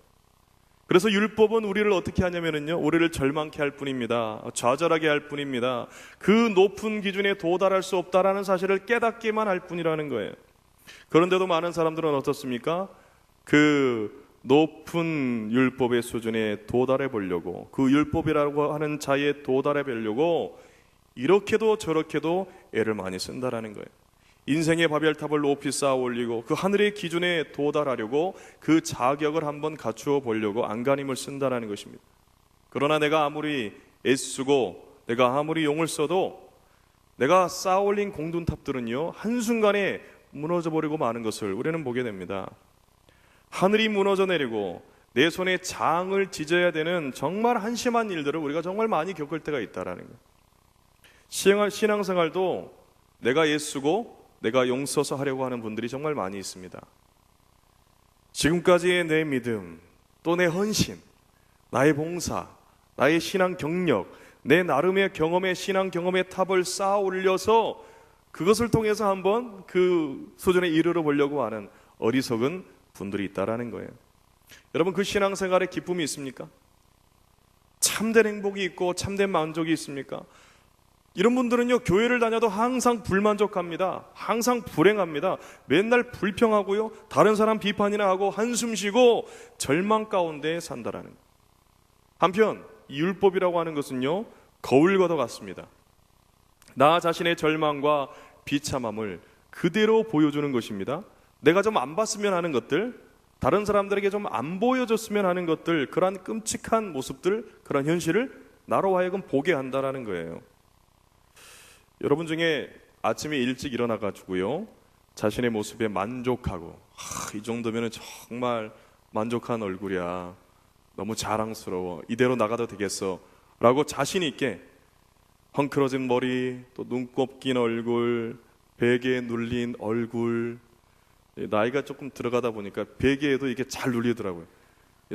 그래서 율법은 우리를 어떻게 하냐면요, 우리를 절망케 할 뿐입니다. 좌절하게 할 뿐입니다. 그 높은 기준에 도달할 수 없다라는 사실을 깨닫기만 할 뿐이라는 거예요. 그런데도 많은 사람들은 어떻습니까? 그 높은 율법의 수준에 도달해 보려고, 그 율법이라고 하는 자에 도달해 보려고 이렇게도 저렇게도 애를 많이 쓴다라는 거예요. 인생의 바벨탑을 높이 쌓아 올리고 그 하늘의 기준에 도달하려고 그 자격을 한번 갖추어 보려고 안간힘을 쓴다라는 것입니다. 그러나 내가 아무리 애쓰고 내가 아무리 용을 써도 내가 쌓아 올린 공든탑들은요, 한순간에 무너져 버리고 마는 것을 우리는 보게 됩니다. 하늘이 무너져 내리고 내 손에 장을 찢어야 되는 정말 한심한 일들을 우리가 정말 많이 겪을 때가 있다라는 거예요. 신앙생활도 내가 애쓰고 내가 용서서 하려고 하는 분들이 정말 많이 있습니다. 지금까지의 내 믿음, 또 내 헌신, 나의 봉사, 나의 신앙 경력, 내 나름의 경험의 신앙 경험의 탑을 쌓아 올려서 그것을 통해서 한번 그 수준에 이르러 보려고 하는 어리석은 분들이 있다라는 거예요. 여러분, 그 신앙생활에 기쁨이 있습니까? 참된 행복이 있고 참된 만족이 있습니까? 이런 분들은요, 교회를 다녀도 항상 불만족합니다. 항상 불행합니다. 맨날 불평하고요, 다른 사람 비판이나 하고 한숨 쉬고 절망 가운데 산다라는 거예요. 한편 이 율법이라고 하는 것은요, 거울과도 같습니다. 나 자신의 절망과 비참함을 그대로 보여주는 것입니다. 내가 좀 안 봤으면 하는 것들, 다른 사람들에게 좀 안 보여줬으면 하는 것들, 그러한 끔찍한 모습들, 그런 현실을 나로 하여금 보게 한다라는 거예요. 여러분 중에 아침에 일찍 일어나가지고요, 자신의 모습에 만족하고, 이 정도면 정말 만족한 얼굴이야, 너무 자랑스러워, 이대로 나가도 되겠어 라고 자신 있게 헝클어진 머리, 또 눈곱 낀 얼굴, 베개에 눌린 얼굴, 나이가 조금 들어가다 보니까 베개에도 이게 잘 눌리더라고요.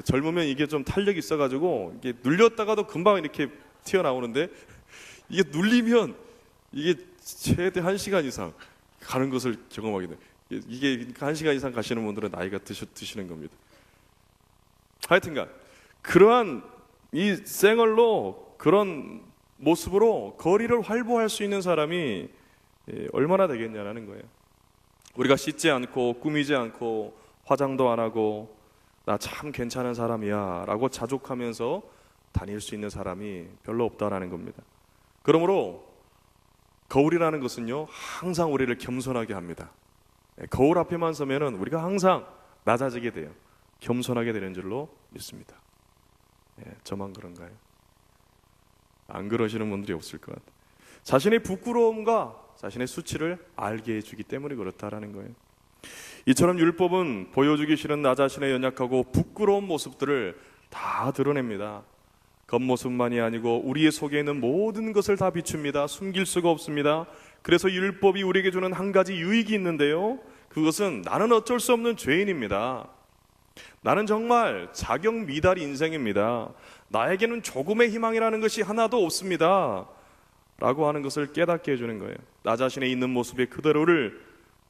젊으면 이게 좀 탄력이 있어가지고 이게 눌렸다가도 금방 이렇게 튀어나오는데, 이게 눌리면 이게 최대 1시간 이상 가는 것을 경험하게 돼요. 이게 1시간 이상 가시는 분들은 나이가 드시는 겁니다. 하여튼간 그러한 이 생얼로, 그런 모습으로 거리를 활보할 수 있는 사람이 얼마나 되겠냐라는 거예요. 우리가 씻지 않고 꾸미지 않고 화장도 안 하고 나 참 괜찮은 사람이야 라고 자족하면서 다닐 수 있는 사람이 별로 없다라는 겁니다. 그러므로 거울이라는 것은요, 항상 우리를 겸손하게 합니다. 거울 앞에만 서면은 우리가 항상 낮아지게 돼요. 겸손하게 되는 줄로 믿습니다. 저만 그런가요? 안 그러시는 분들이 없을 것 같아요. 자신의 부끄러움과 자신의 수치를 알게 해주기 때문에 그렇다라는 거예요. 이처럼 율법은 보여주기 싫은 나 자신의 연약하고 부끄러운 모습들을 다 드러냅니다. 겉모습만이 아니고 우리의 속에 있는 모든 것을 다 비춥니다. 숨길 수가 없습니다. 그래서 율법이 우리에게 주는 한 가지 유익이 있는데요, 그것은 나는 어쩔 수 없는 죄인입니다. 나는 정말 자격 미달 인생입니다. 나에게는 조금의 희망이라는 것이 하나도 없습니다 라고 하는 것을 깨닫게 해주는 거예요. 나 자신의 있는 모습의 그대로를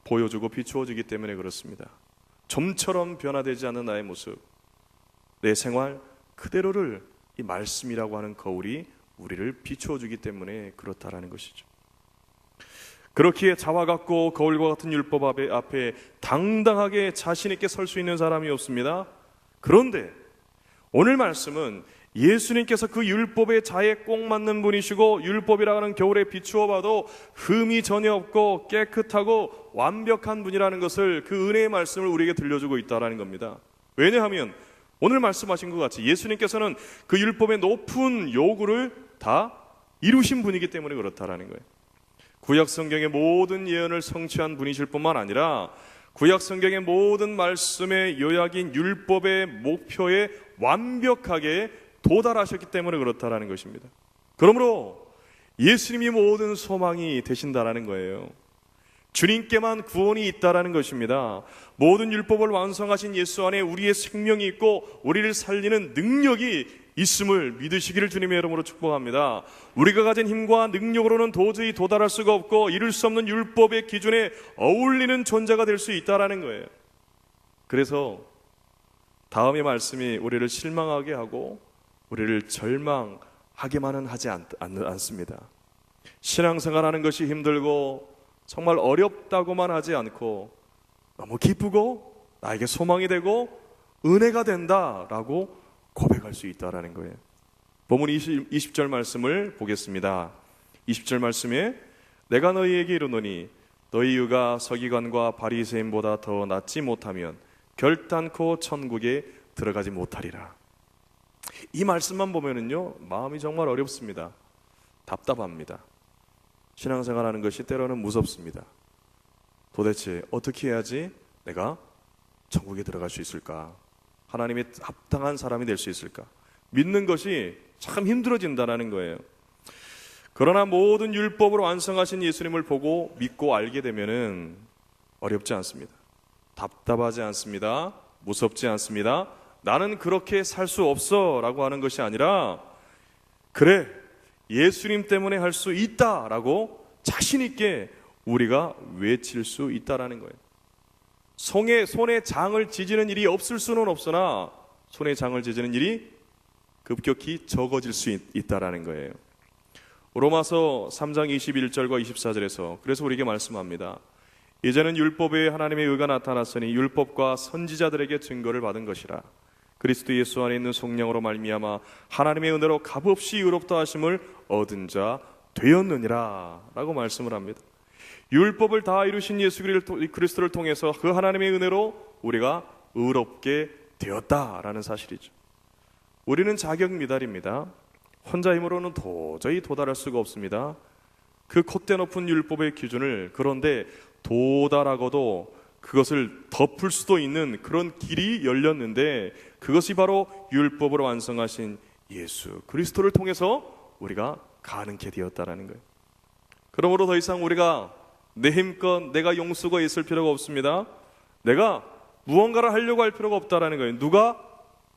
보여주고 비추어주기 때문에 그렇습니다. 좀처럼 변화되지 않는 나의 모습, 내 생활 그대로를 이 말씀이라고 하는 거울이 우리를 비추어주기 때문에 그렇다라는 것이죠. 그렇기에 자와 같고 거울과 같은 율법 앞에 당당하게 자신 있게 설 수 있는 사람이 없습니다. 그런데 오늘 말씀은 예수님께서 그 율법의 자에 꼭 맞는 분이시고, 율법이라고 하는 겨울에 비추어 봐도 흠이 전혀 없고 깨끗하고 완벽한 분이라는 것을, 그 은혜의 말씀을 우리에게 들려주고 있다는 겁니다. 왜냐하면 오늘 말씀하신 것 같이 예수님께서는 그 율법의 높은 요구를 다 이루신 분이기 때문에 그렇다라는 거예요. 구약 성경의 모든 예언을 성취한 분이실 뿐만 아니라 구약 성경의 모든 말씀의 요약인 율법의 목표에 완벽하게 도달하셨기 때문에 그렇다라는 것입니다. 그러므로 예수님이 모든 소망이 되신다라는 거예요. 주님께만 구원이 있다라는 것입니다. 모든 율법을 완성하신 예수 안에 우리의 생명이 있고 우리를 살리는 능력이 있음을 믿으시기를 주님의 이름으로 축복합니다. 우리가 가진 힘과 능력으로는 도저히 도달할 수가 없고 이룰 수 없는 율법의 기준에 어울리는 존재가 될 수 있다라는 거예요. 그래서 다음의 말씀이 우리를 실망하게 하고 우리를 절망하게만은 하지 않습니다. 신앙생활하는 것이 힘들고 정말 어렵다고만 하지 않고 너무 기쁘고 나에게 소망이 되고 은혜가 된다라고 고백할 수 있다라는 거예요. 본문 20절 말씀을 보겠습니다. 20절 말씀에 내가 너희에게 이르노니 너희 유가 서기관과 바리새인보다 더 낫지 못하면 결단코 천국에 들어가지 못하리라. 이 말씀만 보면은요, 마음이 정말 어렵습니다. 답답합니다. 신앙생활하는 것이 때로는 무섭습니다. 도대체 어떻게 해야지 내가 천국에 들어갈 수 있을까? 하나님의 합당한 사람이 될 수 있을까? 믿는 것이 참 힘들어진다는 거예요. 그러나 모든 율법으로 완성하신 예수님을 보고 믿고 알게 되면은 어렵지 않습니다. 답답하지 않습니다. 무섭지 않습니다. 나는 그렇게 살 수 없어 라고 하는 것이 아니라, 그래, 예수님 때문에 할 수 있다 라고 자신 있게 우리가 외칠 수 있다라는 거예요. 손에 장을 지지는 일이 없을 수는 없으나 손에 장을 지지는 일이 급격히 적어질 수 있다라는 거예요. 로마서 3장 21절과 24절에서 그래서 우리에게 말씀합니다. 이제는 율법에 하나님의 의가 나타났으니 율법과 선지자들에게 증거를 받은 것이라. 그리스도 예수 안에 있는 성령으로 말미암아 하나님의 은혜로 값없이 의롭다 하심을 얻은 자 되었느니라 라고 말씀을 합니다. 율법을 다 이루신 예수 그리스도를 통해서 그 하나님의 은혜로 우리가 의롭게 되었다라는 사실이죠. 우리는 자격 미달입니다. 혼자 힘으로는 도저히 도달할 수가 없습니다. 그 콧대 높은 율법의 기준을, 그런데 도달하고도 그것을 덮을 수도 있는 그런 길이 열렸는데, 그것이 바로 율법으로 완성하신 예수 그리스도를 통해서 우리가 가능케 되었다라는 거예요. 그러므로 더 이상 우리가 내 힘껏 내가 용수가 있을 필요가 없습니다. 내가 무언가를 하려고 할 필요가 없다라는 거예요. 누가?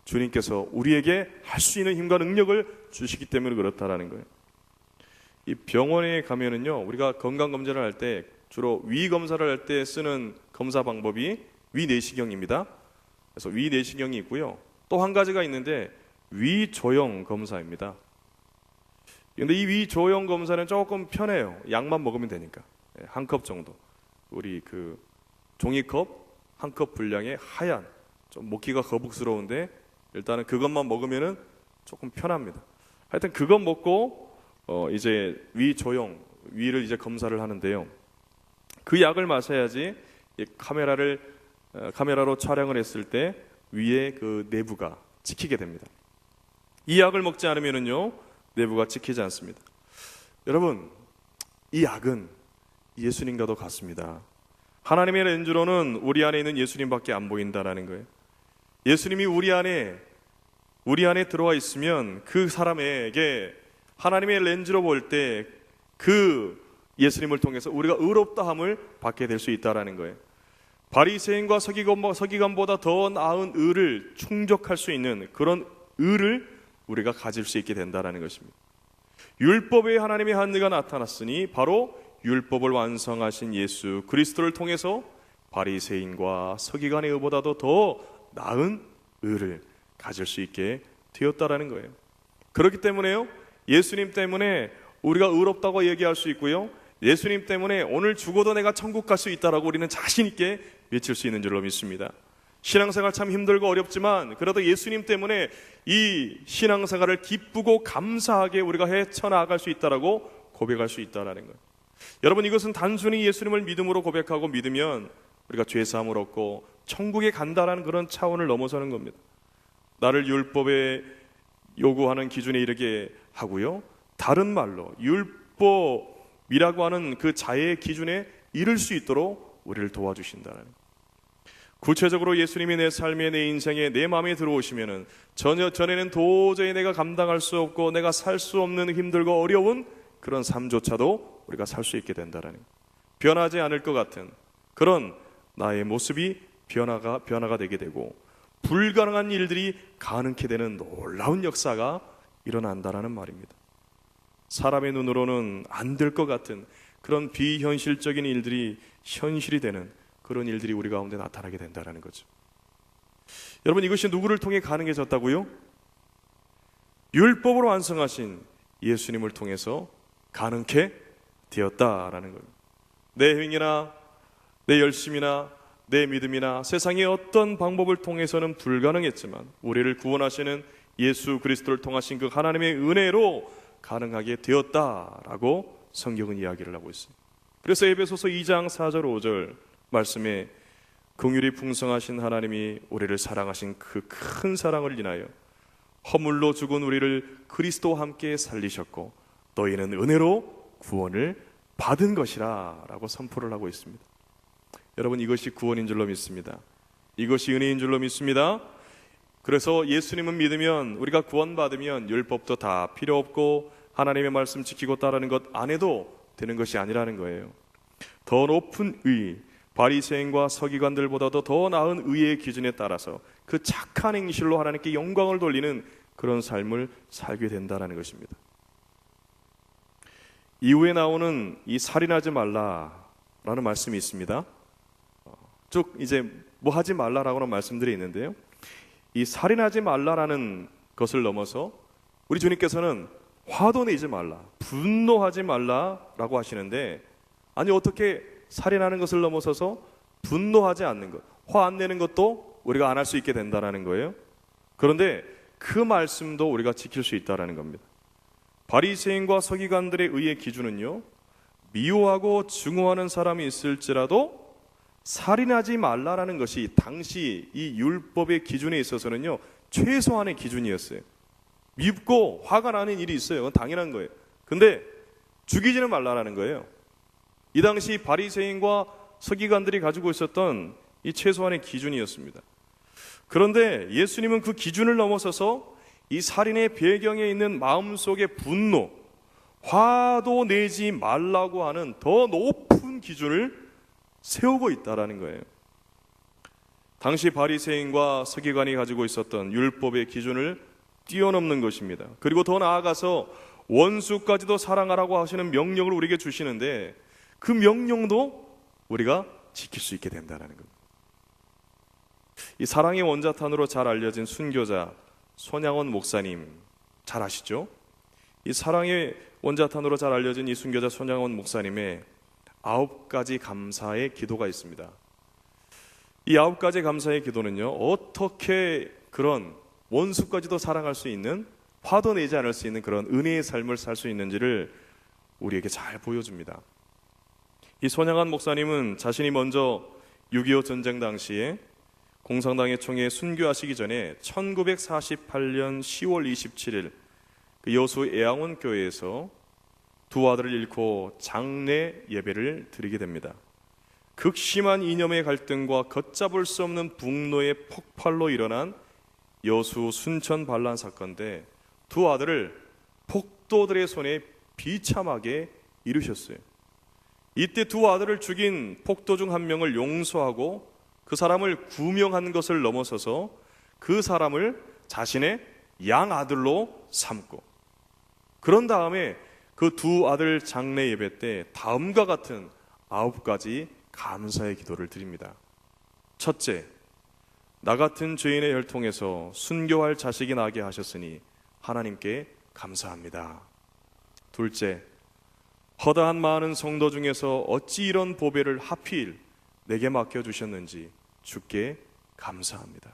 주님께서 우리에게 할 수 있는 힘과 능력을 주시기 때문에 그렇다라는 거예요. 이 병원에 가면은요, 우리가 건강 검진을 할 때 주로 위 검사를 할 때 쓰는 검사 방법이 위 내시경입니다. 그래서 위 내시경이 있고요. 또 한 가지가 있는데 위 조형 검사입니다. 근데 이 위 조형 검사는 조금 편해요. 약만 먹으면 되니까. 한 컵 정도. 우리 그 종이컵 한 컵 분량의 하얀, 좀 먹기가 거북스러운데 일단은 그것만 먹으면은 조금 편합니다. 하여튼 그것 먹고 이제 위 조형, 위를 이제 검사를 하는데요. 그 약을 마셔야지 이 카메라로 촬영을 했을 때 위에 그 내부가 찍히게 됩니다. 이 약을 먹지 않으면은요, 내부가 찍히지 않습니다. 여러분, 이 약은 예수님과도 같습니다. 하나님의 렌즈로는 우리 안에 있는 예수님밖에 안 보인다라는 거예요. 예수님이 우리 안에 들어와 있으면 그 사람에게 하나님의 렌즈로 볼 때 그 예수님을 통해서 우리가 의롭다함을 받게 될 수 있다라는 거예요. 바리새인과 서기관보다 더 나은 의를 충족할 수 있는 그런 의를 우리가 가질 수 있게 된다라는 것입니다. 율법에 하나님의 한의가 나타났으니 바로 율법을 완성하신 예수 그리스도를 통해서 바리새인과 서기관의 의보다도 더 나은 의를 가질 수 있게 되었다라는 거예요. 그렇기 때문에요, 예수님 때문에 우리가 의롭다고 얘기할 수 있고요, 예수님 때문에 오늘 죽어도 내가 천국 갈 수 있다라고 우리는 자신 있게 외칠 수 있는 줄로 믿습니다. 신앙생활 참 힘들고 어렵지만 그래도 예수님 때문에 이 신앙생활을 기쁘고 감사하게 우리가 헤쳐나갈 수 있다라고 고백할 수 있다라는 거예요. 여러분, 이것은 단순히 예수님을 믿음으로 고백하고 믿으면 우리가 죄사함을 얻고 천국에 간다라는 그런 차원을 넘어서는 겁니다. 나를 율법에 요구하는 기준에 이르게 하고요, 다른 말로 율법이라고 하는 그 자의 기준에 이를 수 있도록 우리를 도와주신다는 거예요. 구체적으로 예수님이 내 삶에, 내 인생에, 내 마음에 들어오시면은 전에는 도저히 내가 감당할 수 없고 내가 살 수 없는 힘들고 어려운 그런 삶조차도 우리가 살 수 있게 된다는 거예요. 변하지 않을 것 같은 그런 나의 모습이 변화가 되게 되고 불가능한 일들이 가능케 되는 놀라운 역사가 일어난다라는 말입니다. 사람의 눈으로는 안 될 것 같은 그런 비현실적인 일들이 현실이 되는 그런 일들이 우리 가운데 나타나게 된다는 거죠. 여러분, 이것이 누구를 통해 가능해졌다고요? 율법으로 완성하신 예수님을 통해서 가능케 되었다라는 거예요. 내 행위나 내 열심이나 내 믿음이나 세상의 어떤 방법을 통해서는 불가능했지만 우리를 구원하시는 예수 그리스도를 통하신 그 하나님의 은혜로 가능하게 되었다라고 성경은 이야기를 하고 있습니다. 그래서 에베소서 2장 4절 5절 말씀에 긍휼이 풍성하신 하나님이 우리를 사랑하신 그 큰 사랑을 인하여 허물로 죽은 우리를 그리스도와 함께 살리셨고 너희는 은혜로 구원을 받은 것이라 라고 선포를 하고 있습니다. 여러분, 이것이 구원인 줄로 믿습니다. 이것이 은혜인 줄로 믿습니다. 그래서 예수님은 믿으면, 우리가 구원받으면 율법도 다 필요 없고 하나님의 말씀 지키고 따르는 것 안 해도 되는 것이 아니라는 거예요. 더 높은 의, 바리새인과 서기관들보다도 더 나은 의의 기준에 따라서 그 착한 행실로 하나님께 영광을 돌리는 그런 삶을 살게 된다는 것입니다. 이후에 나오는 이 살인하지 말라라는 말씀이 있습니다. 쭉 이제 뭐 하지 말라라고는 말씀들이 있는데요, 이 살인하지 말라라는 것을 넘어서 우리 주님께서는 화도 내지 말라, 분노하지 말라라고 하시는데, 아니 어떻게 살인하는 것을 넘어서서 분노하지 않는 것, 화 안 내는 것도 우리가 안 할 수 있게 된다는 거예요. 그런데 그 말씀도 우리가 지킬 수 있다는 겁니다. 바리새인과 서기관들의 의의 기준은요, 미워하고 증오하는 사람이 있을지라도 살인하지 말라라는 것이 당시 이 율법의 기준에 있어서는요, 최소한의 기준이었어요. 밉고 화가 나는 일이 있어요. 그건 당연한 거예요. 근데 죽이지는 말라라는 거예요. 이 당시 바리새인과 서기관들이 가지고 있었던 이 최소한의 기준이었습니다. 그런데 예수님은 그 기준을 넘어서서 이 살인의 배경에 있는 마음속의 분노, 화도 내지 말라고 하는 더 높은 기준을 세우고 있다라는 거예요. 당시 바리새인과 서기관이 가지고 있었던 율법의 기준을 뛰어넘는 것입니다. 그리고 더 나아가서 원수까지도 사랑하라고 하시는 명령을 우리에게 주시는데, 그 명령도 우리가 지킬 수 있게 된다는 겁니다. 이 사랑의 원자탄으로 잘 알려진 순교자 손양원 목사님 잘 아시죠? 이 사랑의 원자탄으로 잘 알려진 이 순교자 손양원 목사님의 9가지 감사의 기도가 있습니다. 이 9가지 감사의 기도는요, 어떻게 그런 원수까지도 사랑할 수 있는, 화도 내지 않을 수 있는 그런 은혜의 삶을 살 수 있는지를 우리에게 잘 보여줍니다. 이 손양원 목사님은 자신이 먼저 6.25 전쟁 당시에 공산당의 총에 순교하시기 전에 1948년 10월 27일 그 여수 애양원 교회에서 두 아들을 잃고 장례 예배를 드리게 됩니다. 극심한 이념의 갈등과 걷잡을 수 없는 분노의 폭발로 일어난 여수 순천 반란 사건인데, 두 아들을 폭도들의 손에 비참하게 잃으셨어요. 이때 두 아들을 죽인 폭도 중 한 명을 용서하고 그 사람을 구명한 것을 넘어서서 그 사람을 자신의 양아들로 삼고, 그런 다음에 그 두 아들 장례 예배 때 다음과 같은 9가지 감사의 기도를 드립니다. 첫째, 나 같은 죄인의 혈통에서 순교할 자식이 나게 하셨으니 하나님께 감사합니다. 둘째, 허다한 많은 성도 중에서 어찌 이런 보배를 하필 내게 맡겨주셨는지 주께 감사합니다.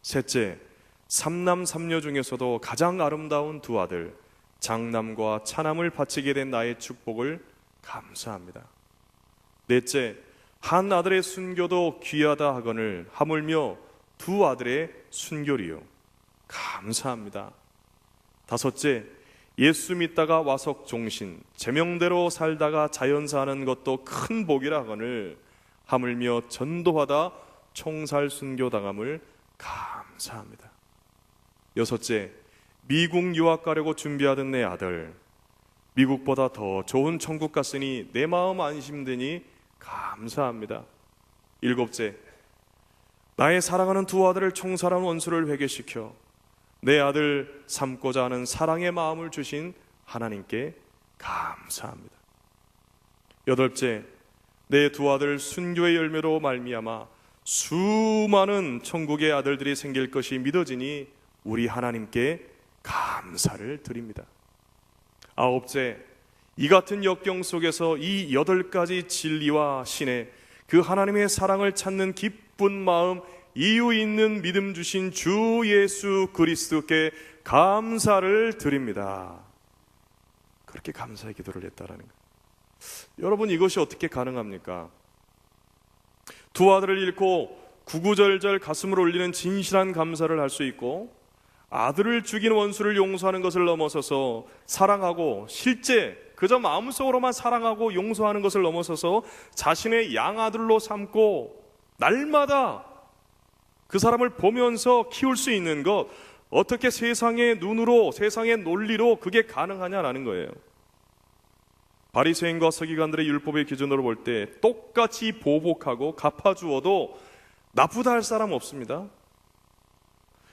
셋째, 삼남 삼녀 중에서도 가장 아름다운 두 아들 장남과 차남을 바치게 된 나의 축복을 감사합니다. 넷째, 한 아들의 순교도 귀하다 하거늘 하물며 두 아들의 순교리요 감사합니다. 다섯째, 예수 믿다가 와석 종신, 제명대로 살다가 자연사하는 것도 큰 복이라 하거늘 하물며 전도하다 총살 순교 당함을 감사합니다. 여섯째, 미국 유학 가려고 준비하던 내 아들, 미국보다 더 좋은 천국 갔으니 내 마음 안심되니 감사합니다. 일곱째, 나의 사랑하는 두 아들을 총살한 원수를 회개시켜 내 아들 삼고자 하는 사랑의 마음을 주신 하나님께 감사합니다. 여덟째, 내 두 아들 순교의 열매로 말미암아 수많은 천국의 아들들이 생길 것이 믿어지니 우리 하나님께 감사를 드립니다. 아홉째, 이 같은 역경 속에서 이 8가지 진리와 신의 그 하나님의 사랑을 찾는 기쁜 마음, 이유 있는 믿음 주신 주 예수 그리스도께 감사를 드립니다. 그렇게 감사의 기도를 했다라는 거예요. 여러분, 이것이 어떻게 가능합니까? 두 아들을 잃고 구구절절 가슴을 올리는 진실한 감사를 할 수 있고, 아들을 죽인 원수를 용서하는 것을 넘어서서 사랑하고 실제 그 그저 마음속으로만 사랑하고 용서하는 것을 넘어서서 자신의 양아들로 삼고 날마다 그 사람을 보면서 키울 수 있는 것, 어떻게 세상의 눈으로, 세상의 논리로 그게 가능하냐라는 거예요. 바리새인과 서기관들의 율법의 기준으로 볼 때 똑같이 보복하고 갚아주어도 나쁘다 할 사람 없습니다.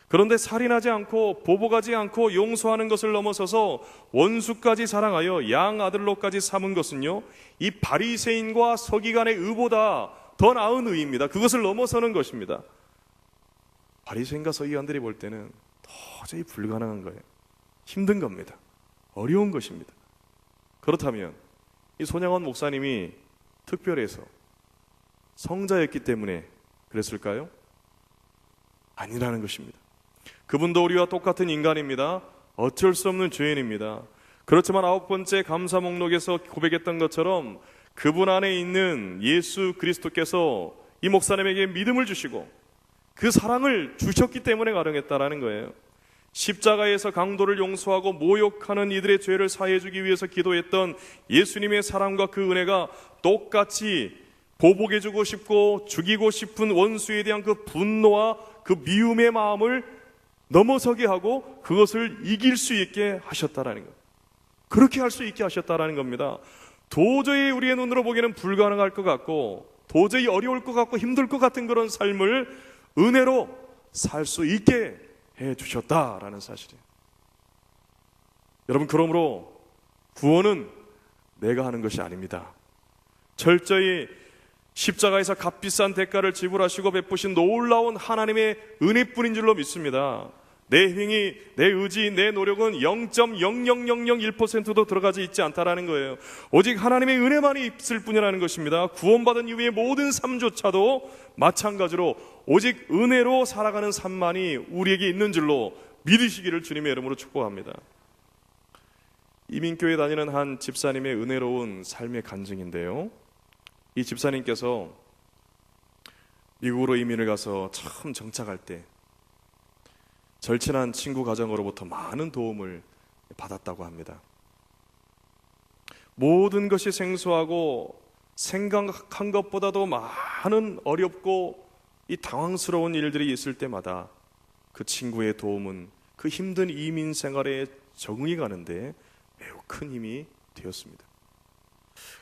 그런데 살인하지 않고 보복하지 않고 용서하는 것을 넘어서서 원수까지 사랑하여 양아들로까지 삼은 것은요, 이 바리새인과 서기관의 의보다 더 나은 의입니다. 그것을 넘어서는 것입니다. 바리새인과 서기관들이 볼 때는 도저히 불가능한 거예요. 힘든 겁니다. 어려운 것입니다. 그렇다면 이 손양원 목사님이 특별해서 성자였기 때문에 그랬을까요? 아니라는 것입니다. 그분도 우리와 똑같은 인간입니다. 어쩔 수 없는 죄인입니다. 그렇지만 9번째 감사 목록에서 고백했던 것처럼 그분 안에 있는 예수 그리스도께서 이 목사님에게 믿음을 주시고 그 사랑을 주셨기 때문에 가능했다라는 거예요. 십자가에서 강도를 용서하고 모욕하는 이들의 죄를 사해주기 위해서 기도했던 예수님의 사랑과 그 은혜가 똑같이 보복해주고 싶고 죽이고 싶은 원수에 대한 그 분노와 그 미움의 마음을 넘어서게 하고 그것을 이길 수 있게 하셨다라는 것. 그렇게 할 수 있게 하셨다라는 겁니다. 도저히 우리의 눈으로 보기에는 불가능할 것 같고 도저히 어려울 것 같고 힘들 것 같은 그런 삶을 은혜로 살 수 있게 해주셨다라는 사실이에요. 여러분, 그러므로 구원은 내가 하는 것이 아닙니다. 철저히 십자가에서 값비싼 대가를 지불하시고 베푸신 놀라운 하나님의 은혜뿐인 줄로 믿습니다. 내 행위, 내 의지, 내 노력은 0.00001%도 들어가지 있지 않다라는 거예요. 오직 하나님의 은혜만이 있을 뿐이라는 것입니다. 구원받은 이후의 모든 삶조차도 마찬가지로 오직 은혜로 살아가는 삶만이 우리에게 있는 줄로 믿으시기를 주님의 이름으로 축복합니다. 이민교회 다니는 한 집사님의 은혜로운 삶의 간증인데요, 이 집사님께서 미국으로 이민을 가서 처음 정착할 때 절친한 친구 가정으로부터 많은 도움을 받았다고 합니다. 모든 것이 생소하고 생각한 것보다도 많은 어렵고 이 당황스러운 일들이 있을 때마다 그 친구의 도움은 그 힘든 이민 생활에 적응해 가는데 매우 큰 힘이 되었습니다.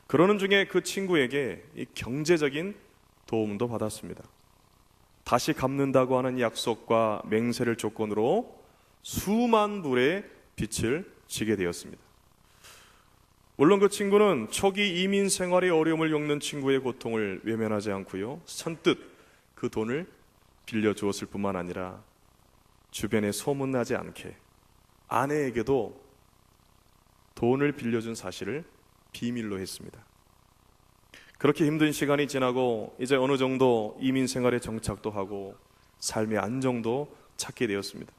그러는 중에 그 친구에게 이 경제적인 도움도 받았습니다. 다시 갚는다고 하는 약속과 맹세를 조건으로 수만 불의 빚을 지게 되었습니다. 물론 그 친구는 초기 이민 생활의 어려움을 겪는 친구의 고통을 외면하지 않고요, 선뜻 그 돈을 빌려주었을 뿐만 아니라 주변에 소문나지 않게 아내에게도 돈을 빌려준 사실을 비밀로 했습니다. 그렇게 힘든 시간이 지나고 이제 어느 정도 이민 생활에 정착도 하고 삶의 안정도 찾게 되었습니다.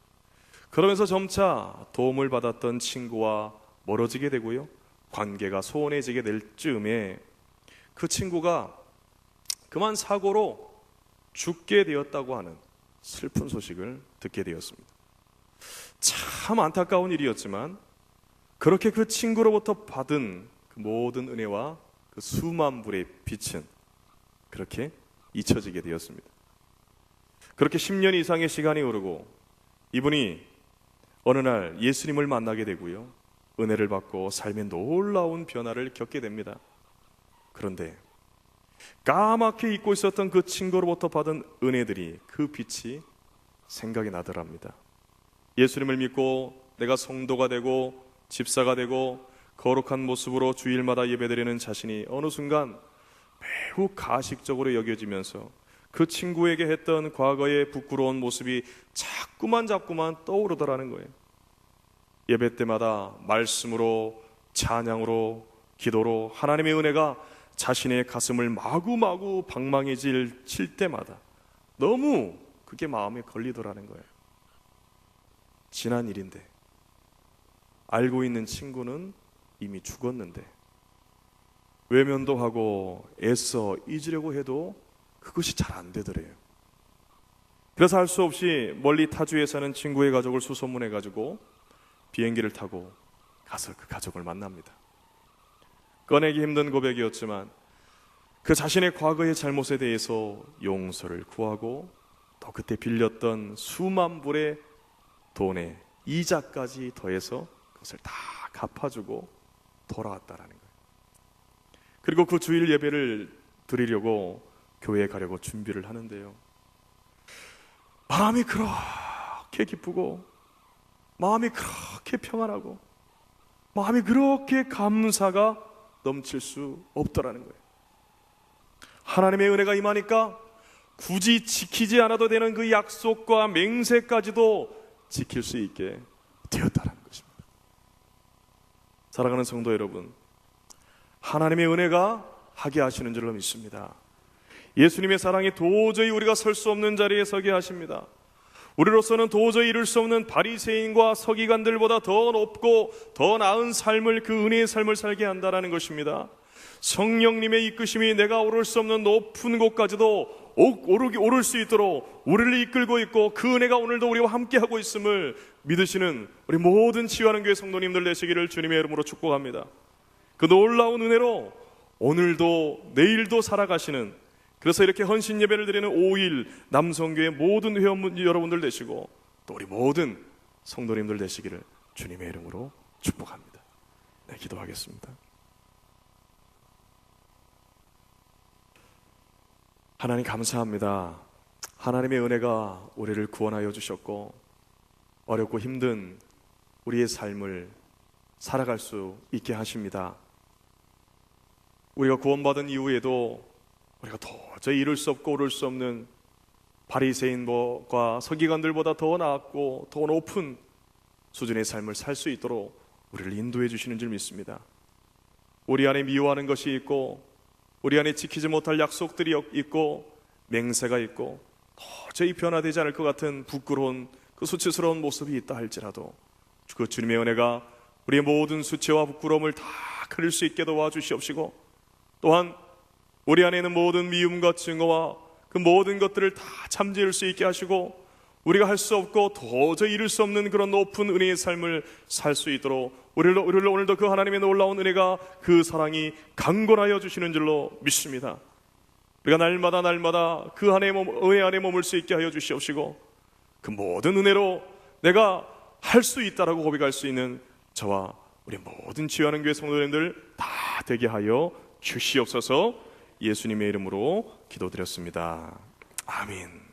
그러면서 점차 도움을 받았던 친구와 멀어지게 되고요, 관계가 소원해지게 될 즈음에 그 친구가 그만 사고로 죽게 되었다고 하는 슬픈 소식을 듣게 되었습니다. 참 안타까운 일이었지만 그렇게 그 친구로부터 받은 그 모든 은혜와 그 수만 불의 빚은 그렇게 잊혀지게 되었습니다. 그렇게 10년 이상의 시간이 흐르고 이분이 어느 날 예수님을 만나게 되고요, 은혜를 받고 삶의 놀라운 변화를 겪게 됩니다. 그런데 까맣게 잊고 있었던 그 친구로부터 받은 은혜들이, 그 빛이 생각이 나더랍니다. 예수님을 믿고 내가 성도가 되고 집사가 되고 거룩한 모습으로 주일마다 예배드리는 자신이 어느 순간 매우 가식적으로 여겨지면서 그 친구에게 했던 과거의 부끄러운 모습이 자꾸만 떠오르더라는 거예요. 예배 때마다 말씀으로, 찬양으로, 기도로 하나님의 은혜가 자신의 가슴을 마구마구 방망이질 칠 때마다 너무 그게 마음에 걸리더라는 거예요. 지난 일인데 알고 있는 친구는 이미 죽었는데 외면도 하고 애써 잊으려고 해도 그것이 잘 안 되더래요. 그래서 할 수 없이 멀리 타주에 사는 친구의 가족을 수소문해 가지고 비행기를 타고 가서 그 가족을 만납니다. 꺼내기 힘든 고백이었지만 그 자신의 과거의 잘못에 대해서 용서를 구하고 또 그때 빌렸던 수만 불의 돈에 이자까지 더해서 그것을 다 갚아주고 돌아왔다라는 거예요. 그리고 그 주일 예배를 드리려고 교회에 가려고 준비를 하는데요, 마음이 그렇게 기쁘고 마음이 그렇게 평안하고 마음이 그렇게 감사가 넘칠 수 없더라는 거예요. 하나님의 은혜가 임하니까 굳이 지키지 않아도 되는 그 약속과 맹세까지도 지킬 수 있게 되었다는 것입니다. 사랑하는 성도 여러분, 하나님의 은혜가 하게 하시는 줄로 믿습니다. 예수님의 사랑이 도저히 우리가 설 수 없는 자리에 서게 하십니다. 우리로서는 도저히 이룰 수 없는 바리새인과 서기관들보다 더 높고 더 나은 삶을, 그 은혜의 삶을 살게 한다는 것입니다. 성령님의 이끄심이 내가 오를 수 없는 높은 곳까지도 오를 수 있도록 우리를 이끌고 있고, 그 은혜가 오늘도 우리와 함께하고 있음을 믿으시는 우리 모든 치유하는 교회 성도님들 되시기를 주님의 이름으로 축복합니다. 그 놀라운 은혜로 오늘도 내일도 살아가시는, 그래서 이렇게 헌신 예배를 드리는 5일 남성교회 모든 회원 여러분들 되시고 또 우리 모든 성도님들 되시기를 주님의 이름으로 축복합니다. 네, 기도하겠습니다. 하나님 감사합니다. 하나님의 은혜가 우리를 구원하여 주셨고 어렵고 힘든 우리의 삶을 살아갈 수 있게 하십니다. 우리가 구원받은 이후에도 우리가 도저히 이룰 수 없고 오를 수 없는 바리새인과 서기관들보다 더 나았고 더 높은 수준의 삶을 살 수 있도록 우리를 인도해 주시는 줄 믿습니다. 우리 안에 미워하는 것이 있고 우리 안에 지키지 못할 약속들이 있고 맹세가 있고 도저히 변화되지 않을 것 같은 부끄러운 그 수치스러운 모습이 있다 할지라도 그 주님의 은혜가 우리의 모든 수치와 부끄러움을 다 그릴 수 있게 도와주시옵시고, 또한 우리 안에 있는 모든 미움과 증오와 그 모든 것들을 다 잠재울 수 있게 하시고 우리가 할 수 없고 도저히 이룰 수 없는 그런 높은 은혜의 삶을 살 수 있도록 우리를 오늘도 그 하나님의 놀라운 은혜가, 그 사랑이 강권하여 주시는 줄로 믿습니다. 우리가 날마다 그 은혜 안에 머물 수 있게 하여 주시옵시고, 그 모든 은혜로 내가 할 수 있다라고 고백할 수 있는 저와 우리 모든 치유하는 교회 성도님들 다 되게 하여 주시옵소서. 예수님의 이름으로 기도드렸습니다. 아멘.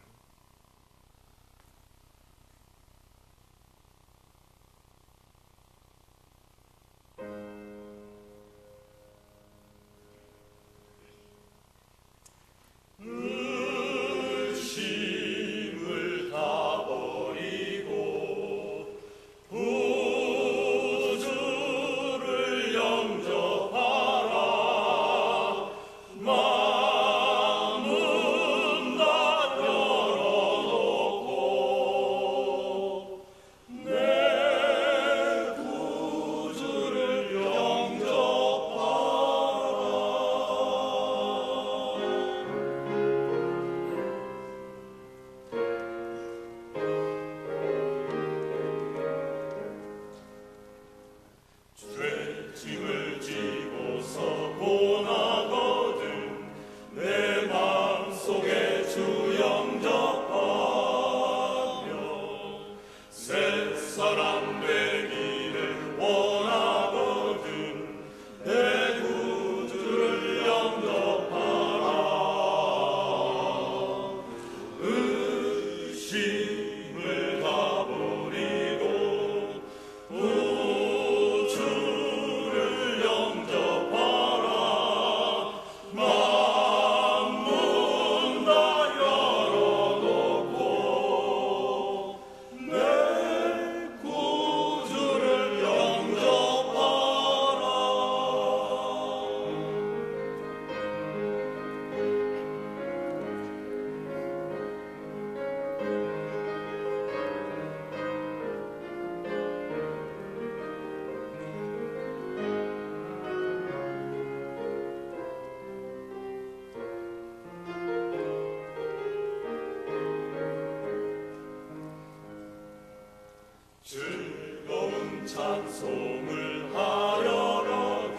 즐거운 찬송을 하려거든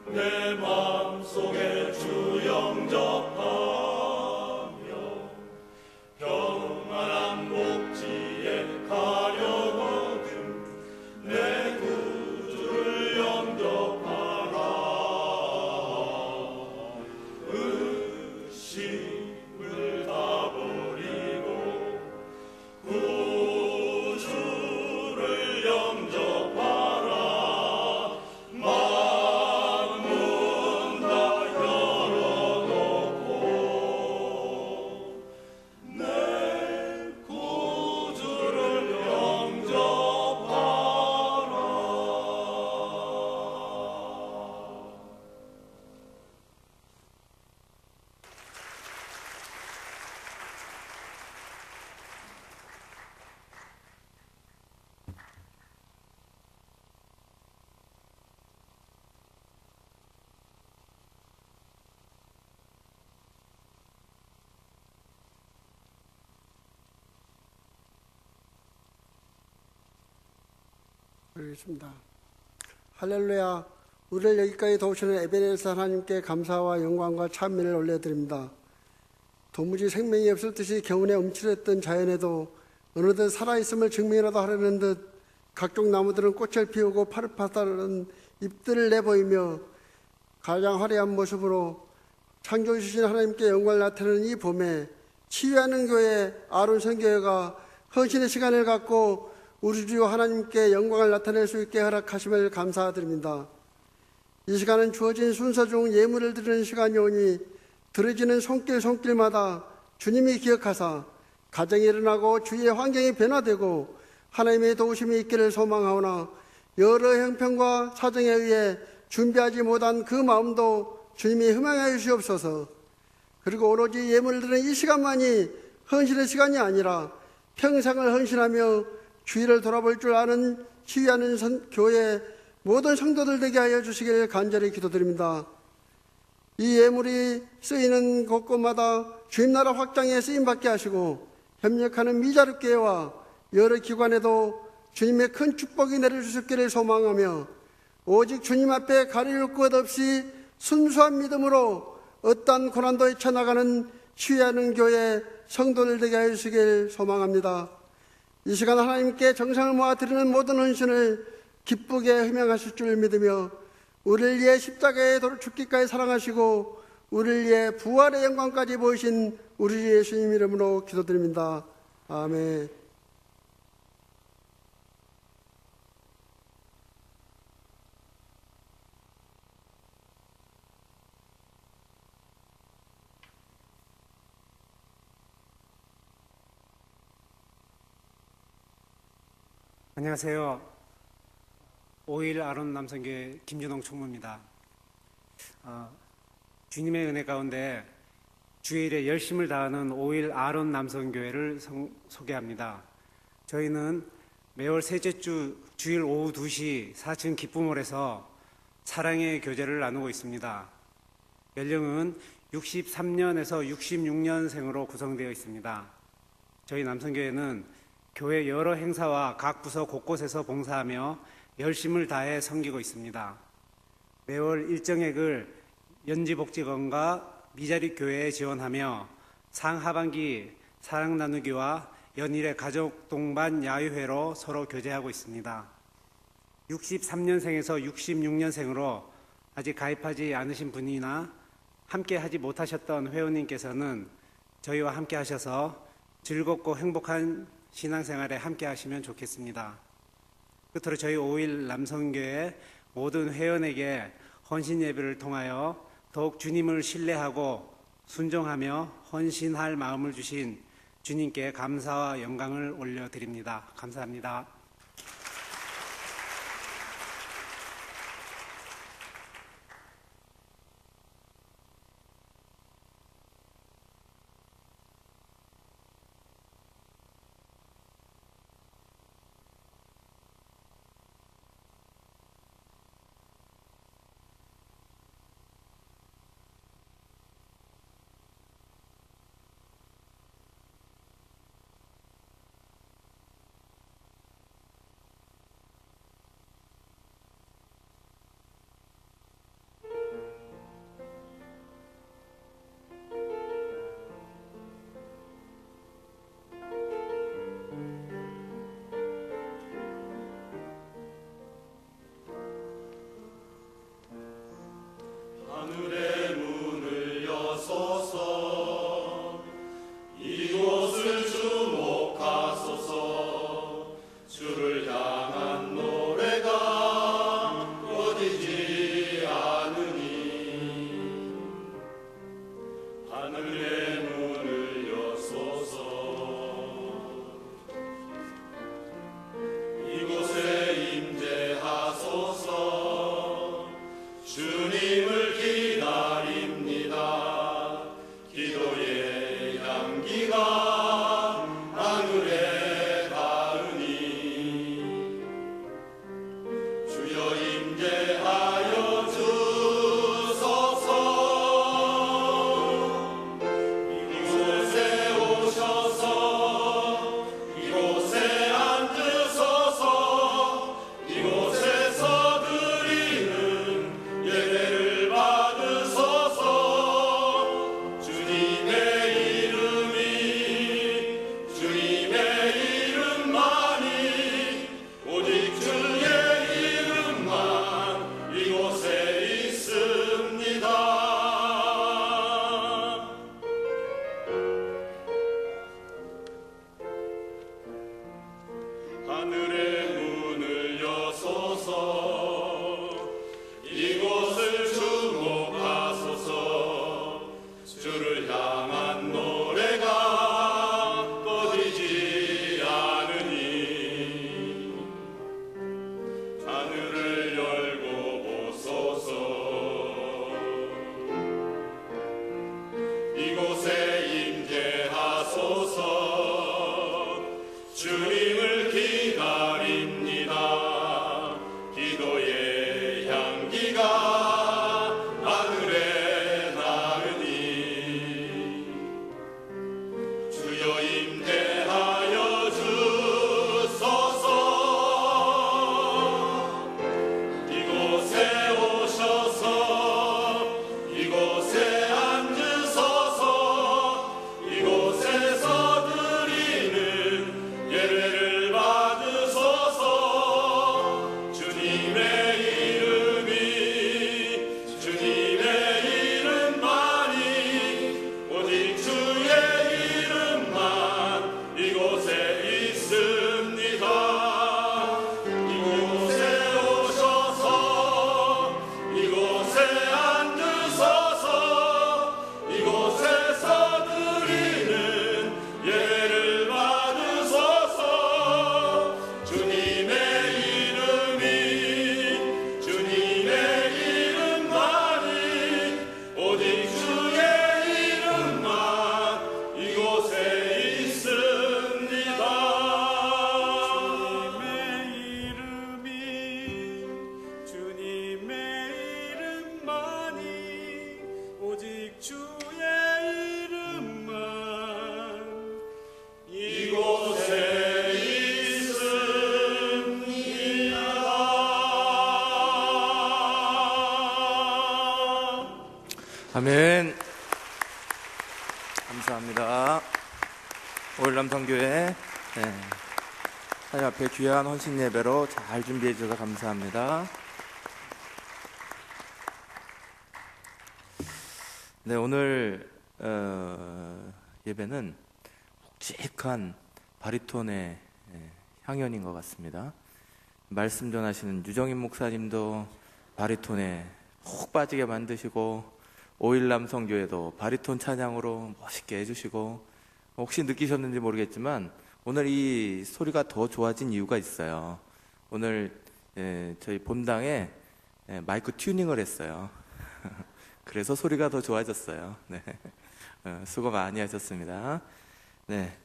내 부르겠습니다. 할렐루야. 우리를 여기까지 도우시는 에베네zer 하나님께 감사와 영광과 찬미를 올려드립니다. 도무지 생명이 없을 듯이 겨우내 움츠렸던 자연에도 어느덧 살아있음을 증명이라도 하려는 듯 각종 나무들은 꽃을 피우고 파릇파릇한 잎들을 내보이며 가장 화려한 모습으로 창조주신 하나님께 영광을 나타내는 이 봄에 치유하는 교회 아론 선교회가 헌신의 시간을 갖고 우리 주 하나님께 영광을 나타낼 수 있게 허락하심을 감사드립니다. 이 시간은 주어진 순서 중 예물을 드리는 시간이 오니 들어지는 손길마다 주님이 기억하사 가정이 일어나고 주위의 환경이 변화되고 하나님의 도우심이 있기를 소망하오나 여러 형편과 사정에 의해 준비하지 못한 그 마음도 주님이 흠양하여 주시옵소서. 그리고 오로지 예물을 드리는 이 시간만이 헌신의 시간이 아니라 평생을 헌신하며 주위를 돌아볼 줄 아는 치유하는 교회 모든 성도들 되게 하여 주시길 간절히 기도드립니다. 이 예물이 쓰이는 곳곳마다 주님 나라 확장에 쓰임받게 하시고 협력하는 미자립교회와 여러 기관에도 주님의 큰 축복이 내려주셨기를 소망하며 오직 주님 앞에 가릴 것 없이 순수한 믿음으로 어떠한 고난도 헤쳐나가는 치유하는 교회 성도들 되게 하여 주시길 소망합니다. 이 시간 하나님께 정성을 모아 드리는 모든 헌신을 기쁘게 흠양하실 줄 믿으며 우리를 위해 십자가에 죽기까지 사랑하시고 우리를 위해 부활의 영광까지 보이신 우리 예수님 이름으로 기도드립니다. 아멘. 안녕하세요. 5일 아론 남성교회 김준홍 총무입니다. 주님의 은혜 가운데 주일에 열심을 다하는 5일 아론 남성교회를 소개합니다. 저희는 매월 셋째 주 주일 오후 2시 4층 기쁨홀에서 사랑의 교제를 나누고 있습니다. 연령은 63년에서 66년생으로 구성되어 있습니다. 저희 남성교회는 교회 여러 행사와 각 부서 곳곳에서 봉사하며 열심을 다해 섬기고 있습니다. 매월 일정액을 연지복지관과 미자립교회에 지원하며 상하반기 사랑 나누기와 연일의 가족 동반 야유회로 서로 교제하고 있습니다. 63년생에서 66년생으로 아직 가입하지 않으신 분이나 함께 하지 못하셨던 회원님께서는 저희와 함께 하셔서 즐겁고 행복한 신앙생활에 함께 하시면 좋겠습니다. 끝으로 저희 5일 남성교회 모든 회원에게 헌신 예배를 통하여 더욱 주님을 신뢰하고 순종하며 헌신할 마음을 주신 주님께 감사와 영광을 올려드립니다. 감사합니다. 주님을 기다립니다. 기도의 향기가 하늘에 나으니 주여 임대하여 주소서. 이곳에 오셔서 이곳에 앉으소서. 이곳에서 드리는 예배를 받으소서. 주님의 이름이 주님의 이름만이 오직 주의 이름만 이곳에 있습니다. 이곳에 오셔서 이곳에 앉으소서. 이곳에서 드리는 예배를 받으소서. 주님의 이름이 주님의 이름만이 오직 주의 이름만 이곳에 있습니다. 주님의 이름만이 오직 주의 이름만 이곳에 있습니다. 아멘. 감사합니다. 오일남성교회 하나님 앞에 귀한 헌신 예배로 잘 준비해 주셔서 감사합니다. 네, 오늘 예배는 묵직한 바리톤의 향연인 것 같습니다. 말씀 전하시는 유정인 목사님도 바리톤에 푹 빠지게 만드시고, 오일남성교회도 바리톤 찬양으로 멋있게 해주시고, 혹시 느끼셨는지 모르겠지만 오늘 이 소리가 더 좋아진 이유가 있어요. 오늘 저희 본당에 마이크 튜닝을 했어요. 그래서 소리가 더 좋아졌어요. 네. 수고 많이 하셨습니다. 네.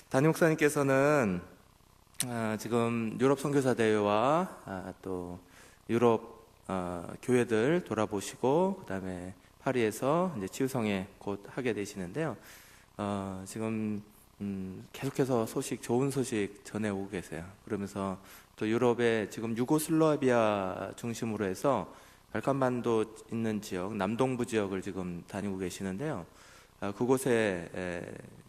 담임 목사님께서는 지금 유럽 선교사 대회와 또 유럽 교회들 돌아보시고, 그다음에 파리에서 이제 치유성회 곧 하게 되시는데요. 지금 계속해서 좋은 소식 전해오고 계세요. 그러면서 또 유럽에 지금 유고슬라비아 중심으로 해서 발칸반도 있는 지역, 남동부 지역을 지금 다니고 계시는데요. 그곳에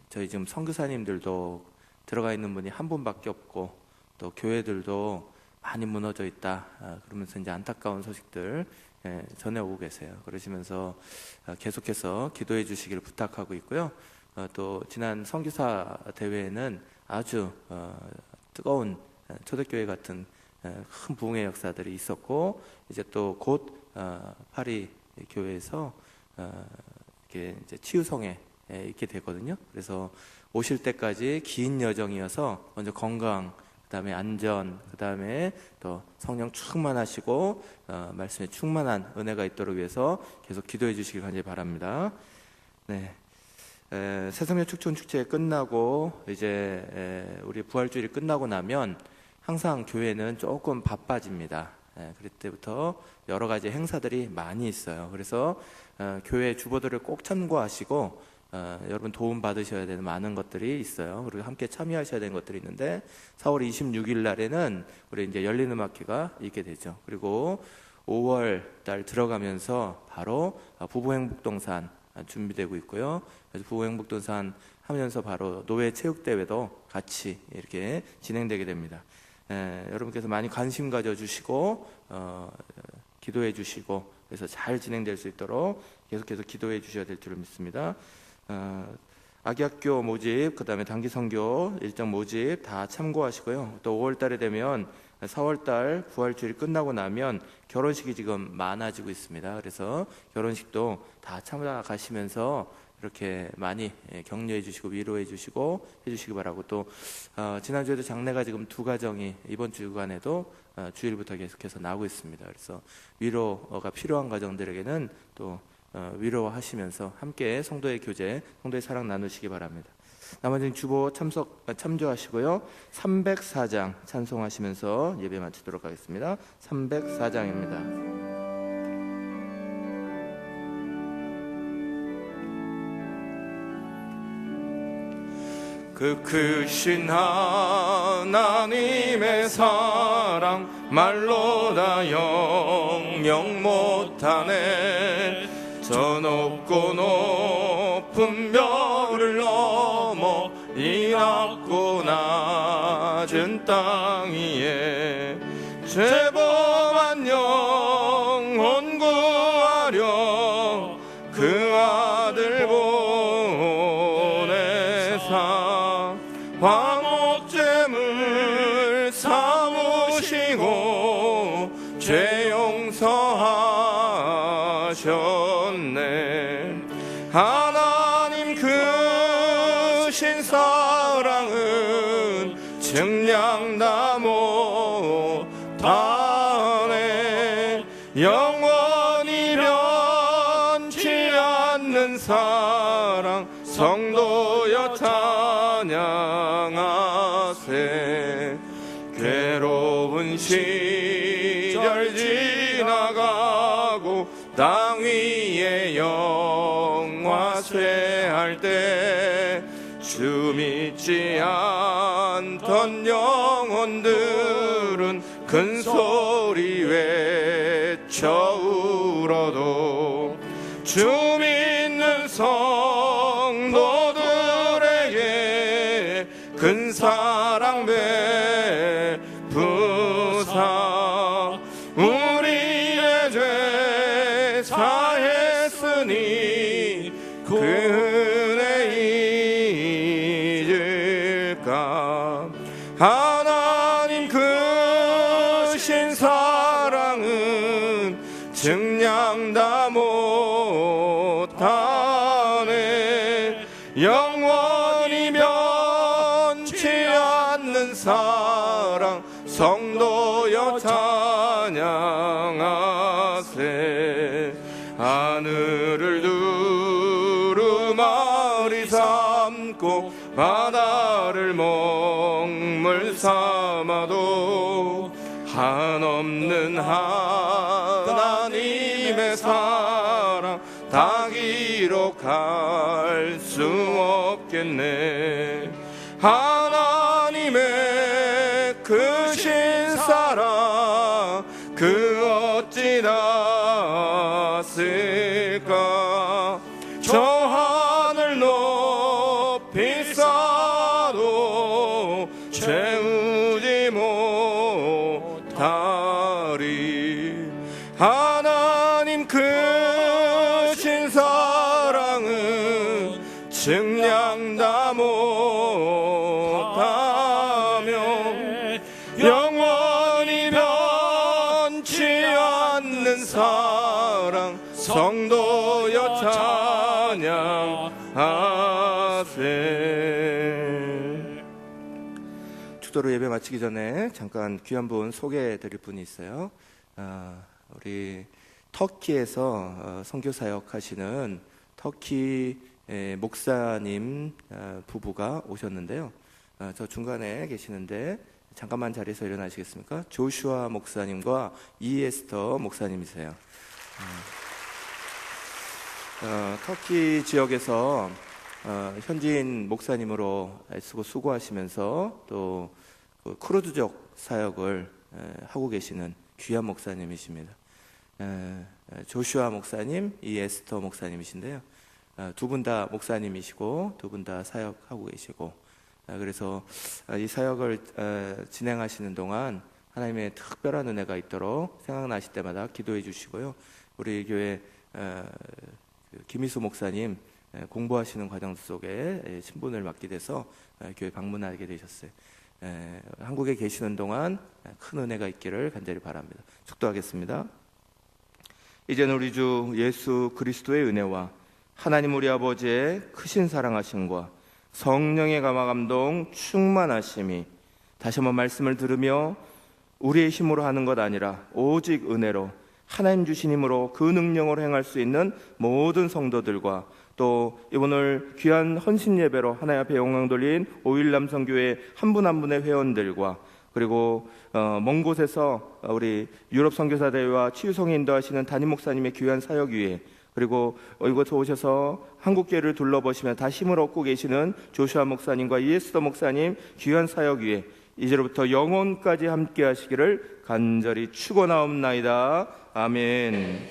저희 지금 선교사님들도 들어가 있는 분이 한 분밖에 없고, 또 교회들도 많이 무너져 있다. 그러면서 이제 안타까운 소식들 전해오고 계세요. 그러시면서 계속해서 기도해 주시기를 부탁하고 있고요. 또 지난 선교사 대회에는 아주 뜨거운 초대교회 같은 큰 부흥의 역사들이 있었고, 이제 또 곧 파리 교회에서 이렇게 이제 치유성에 있게 되거든요. 그래서 오실 때까지 긴 여정이어서 먼저 건강, 그다음에 안전, 그다음에 또 성령 충만하시고 말씀에 충만한 은혜가 있도록 위해서 계속 기도해 주시길 간절히 바랍니다. 네. 새성령 축촌 축제 끝나고 이제 우리 부활주일이 끝나고 나면 항상 교회는 조금 바빠집니다. 그럴 때부터 여러 가지 행사들이 많이 있어요. 그래서 교회 주보들을 꼭 참고하시고 여러분 도움 받으셔야 되는 많은 것들이 있어요. 그리고 함께 참여하셔야 되는 것들이 있는데, 4월 26일 날에는 우리 이제 열린 음악회가 있게 되죠. 그리고 5월 달 들어가면서 바로 부부행복동산 준비되고 있고요. 그래서 부부행복동산 하면서 바로 노예 체육대회도 같이 이렇게 진행되게 됩니다. 여러분께서 많이 관심 가져주시고 기도해 주시고, 그래서 잘 진행될 수 있도록 계속해서 기도해 주셔야 될 줄을 믿습니다. 아기학교 모집, 그 다음에 단기선교 일정 모집 다 참고하시고요. 또 5월 달에 되면 4월 달 부활주일 끝나고 나면 결혼식이 지금 많아지고 있습니다. 그래서 결혼식도 다 참가가시면서 이렇게 많이 격려해 주시고 위로해 주시고 해주시기 바라고, 또 지난주에도 장례가 지금 2가정이 이번 주간에도 주일부터 계속해서 나오고 있습니다. 그래서 위로가 필요한 가정들에게는 또 위로하시면서 함께 성도의 교제, 성도의 사랑 나누시기 바랍니다. 나머지는 주보 참조하시고요. 304장 찬송하시면서 예배 마치도록 하겠습니다. 304장입니다. 그 크신 하나님의 사랑 말로 다 영영 못하네. 저 높고 높은 별을 넘어 이 낮고 낮은 땅 위에 죄범한 영혼 구하려 그 아들 보내사 화목제물 삼으시고 죄 용서하셨네. 하나님 크신 사랑은 증량다 못하네. 영원히 변치 않는 사랑 성도여 찬양하세. 괴로운 시절 지나가고 땅 위에 영화쇠할 때 주 믿지 않던 영혼들은 큰 소리 외쳐 울어도 주 믿는 성도들에게 큰 사랑 베푸사 우리의 죄 사했으니 그 은혜 잊을까. 하나님 크신 사랑은 증량다 못하네. 영원히 변치 않는 사랑 성도여 찬양하세. 하늘을 두루마리 삼고 바다를 먹물 삼아도 한없는 하나님의 사랑 다 기록할 수 없겠네. 하나님의 크신 사랑 그 어찌 닿았을까. 저 하늘 높이 쌓아도 채우지 못하리. 하나님 크신 사랑은 증량다 못하며 영원히 변치 않는 사랑 성도여 찬양하세. 축도로 예배 마치기 전에 잠깐 귀한 분 소개해 드릴 분이 있어요. 우리 터키에서 선교 사역 하시는 터키 목사님 부부가 오셨는데요. 저 중간에 계시는데 잠깐만 자리에서 일어나시겠습니까? 조슈아 목사님과 이에스터 목사님이세요. 터키 지역에서 현지인 목사님으로 애쓰고 수고하시면서 또 크루즈족 사역을 하고 계시는 귀한 목사님이십니다. 조슈아 목사님, 이에스터 목사님이신데요. 두 분 다 목사님이시고 두 분 다 사역하고 계시고, 그래서 이 사역을 진행하시는 동안 하나님의 특별한 은혜가 있도록 생각나실 때마다 기도해 주시고요. 우리 교회 김희수 목사님 공부하시는 과정 속에 신분을 맡게 돼서 교회 방문하게 되셨어요. 한국에 계시는 동안 큰 은혜가 있기를 간절히 바랍니다. 축도하겠습니다. 이제는 우리 주 예수 그리스도의 은혜와 하나님 우리 아버지의 크신 사랑하심과 성령의 감화감동 충만하심이 다시 한번 말씀을 들으며 우리의 힘으로 하는 것 아니라 오직 은혜로 하나님 주신 힘으로 그 능력으로 행할 수 있는 모든 성도들과 또 오늘 귀한 헌신 예배로 하나님 앞에 영광 돌린 오일 남성교회 한 분 한 분의 회원들과 그리고 먼 곳에서 우리 유럽 선교사대회와 치유성에 인도하시는 담임 목사님의 귀한 사역 위에 그리고 이곳에 오셔서 한국교회를 둘러보시며 다 힘을 얻고 계시는 조슈아 목사님과 이에스더 목사님 귀한 사역 위에 이제로부터 영원까지 함께 하시기를 간절히 축원하옵나이다. 아멘.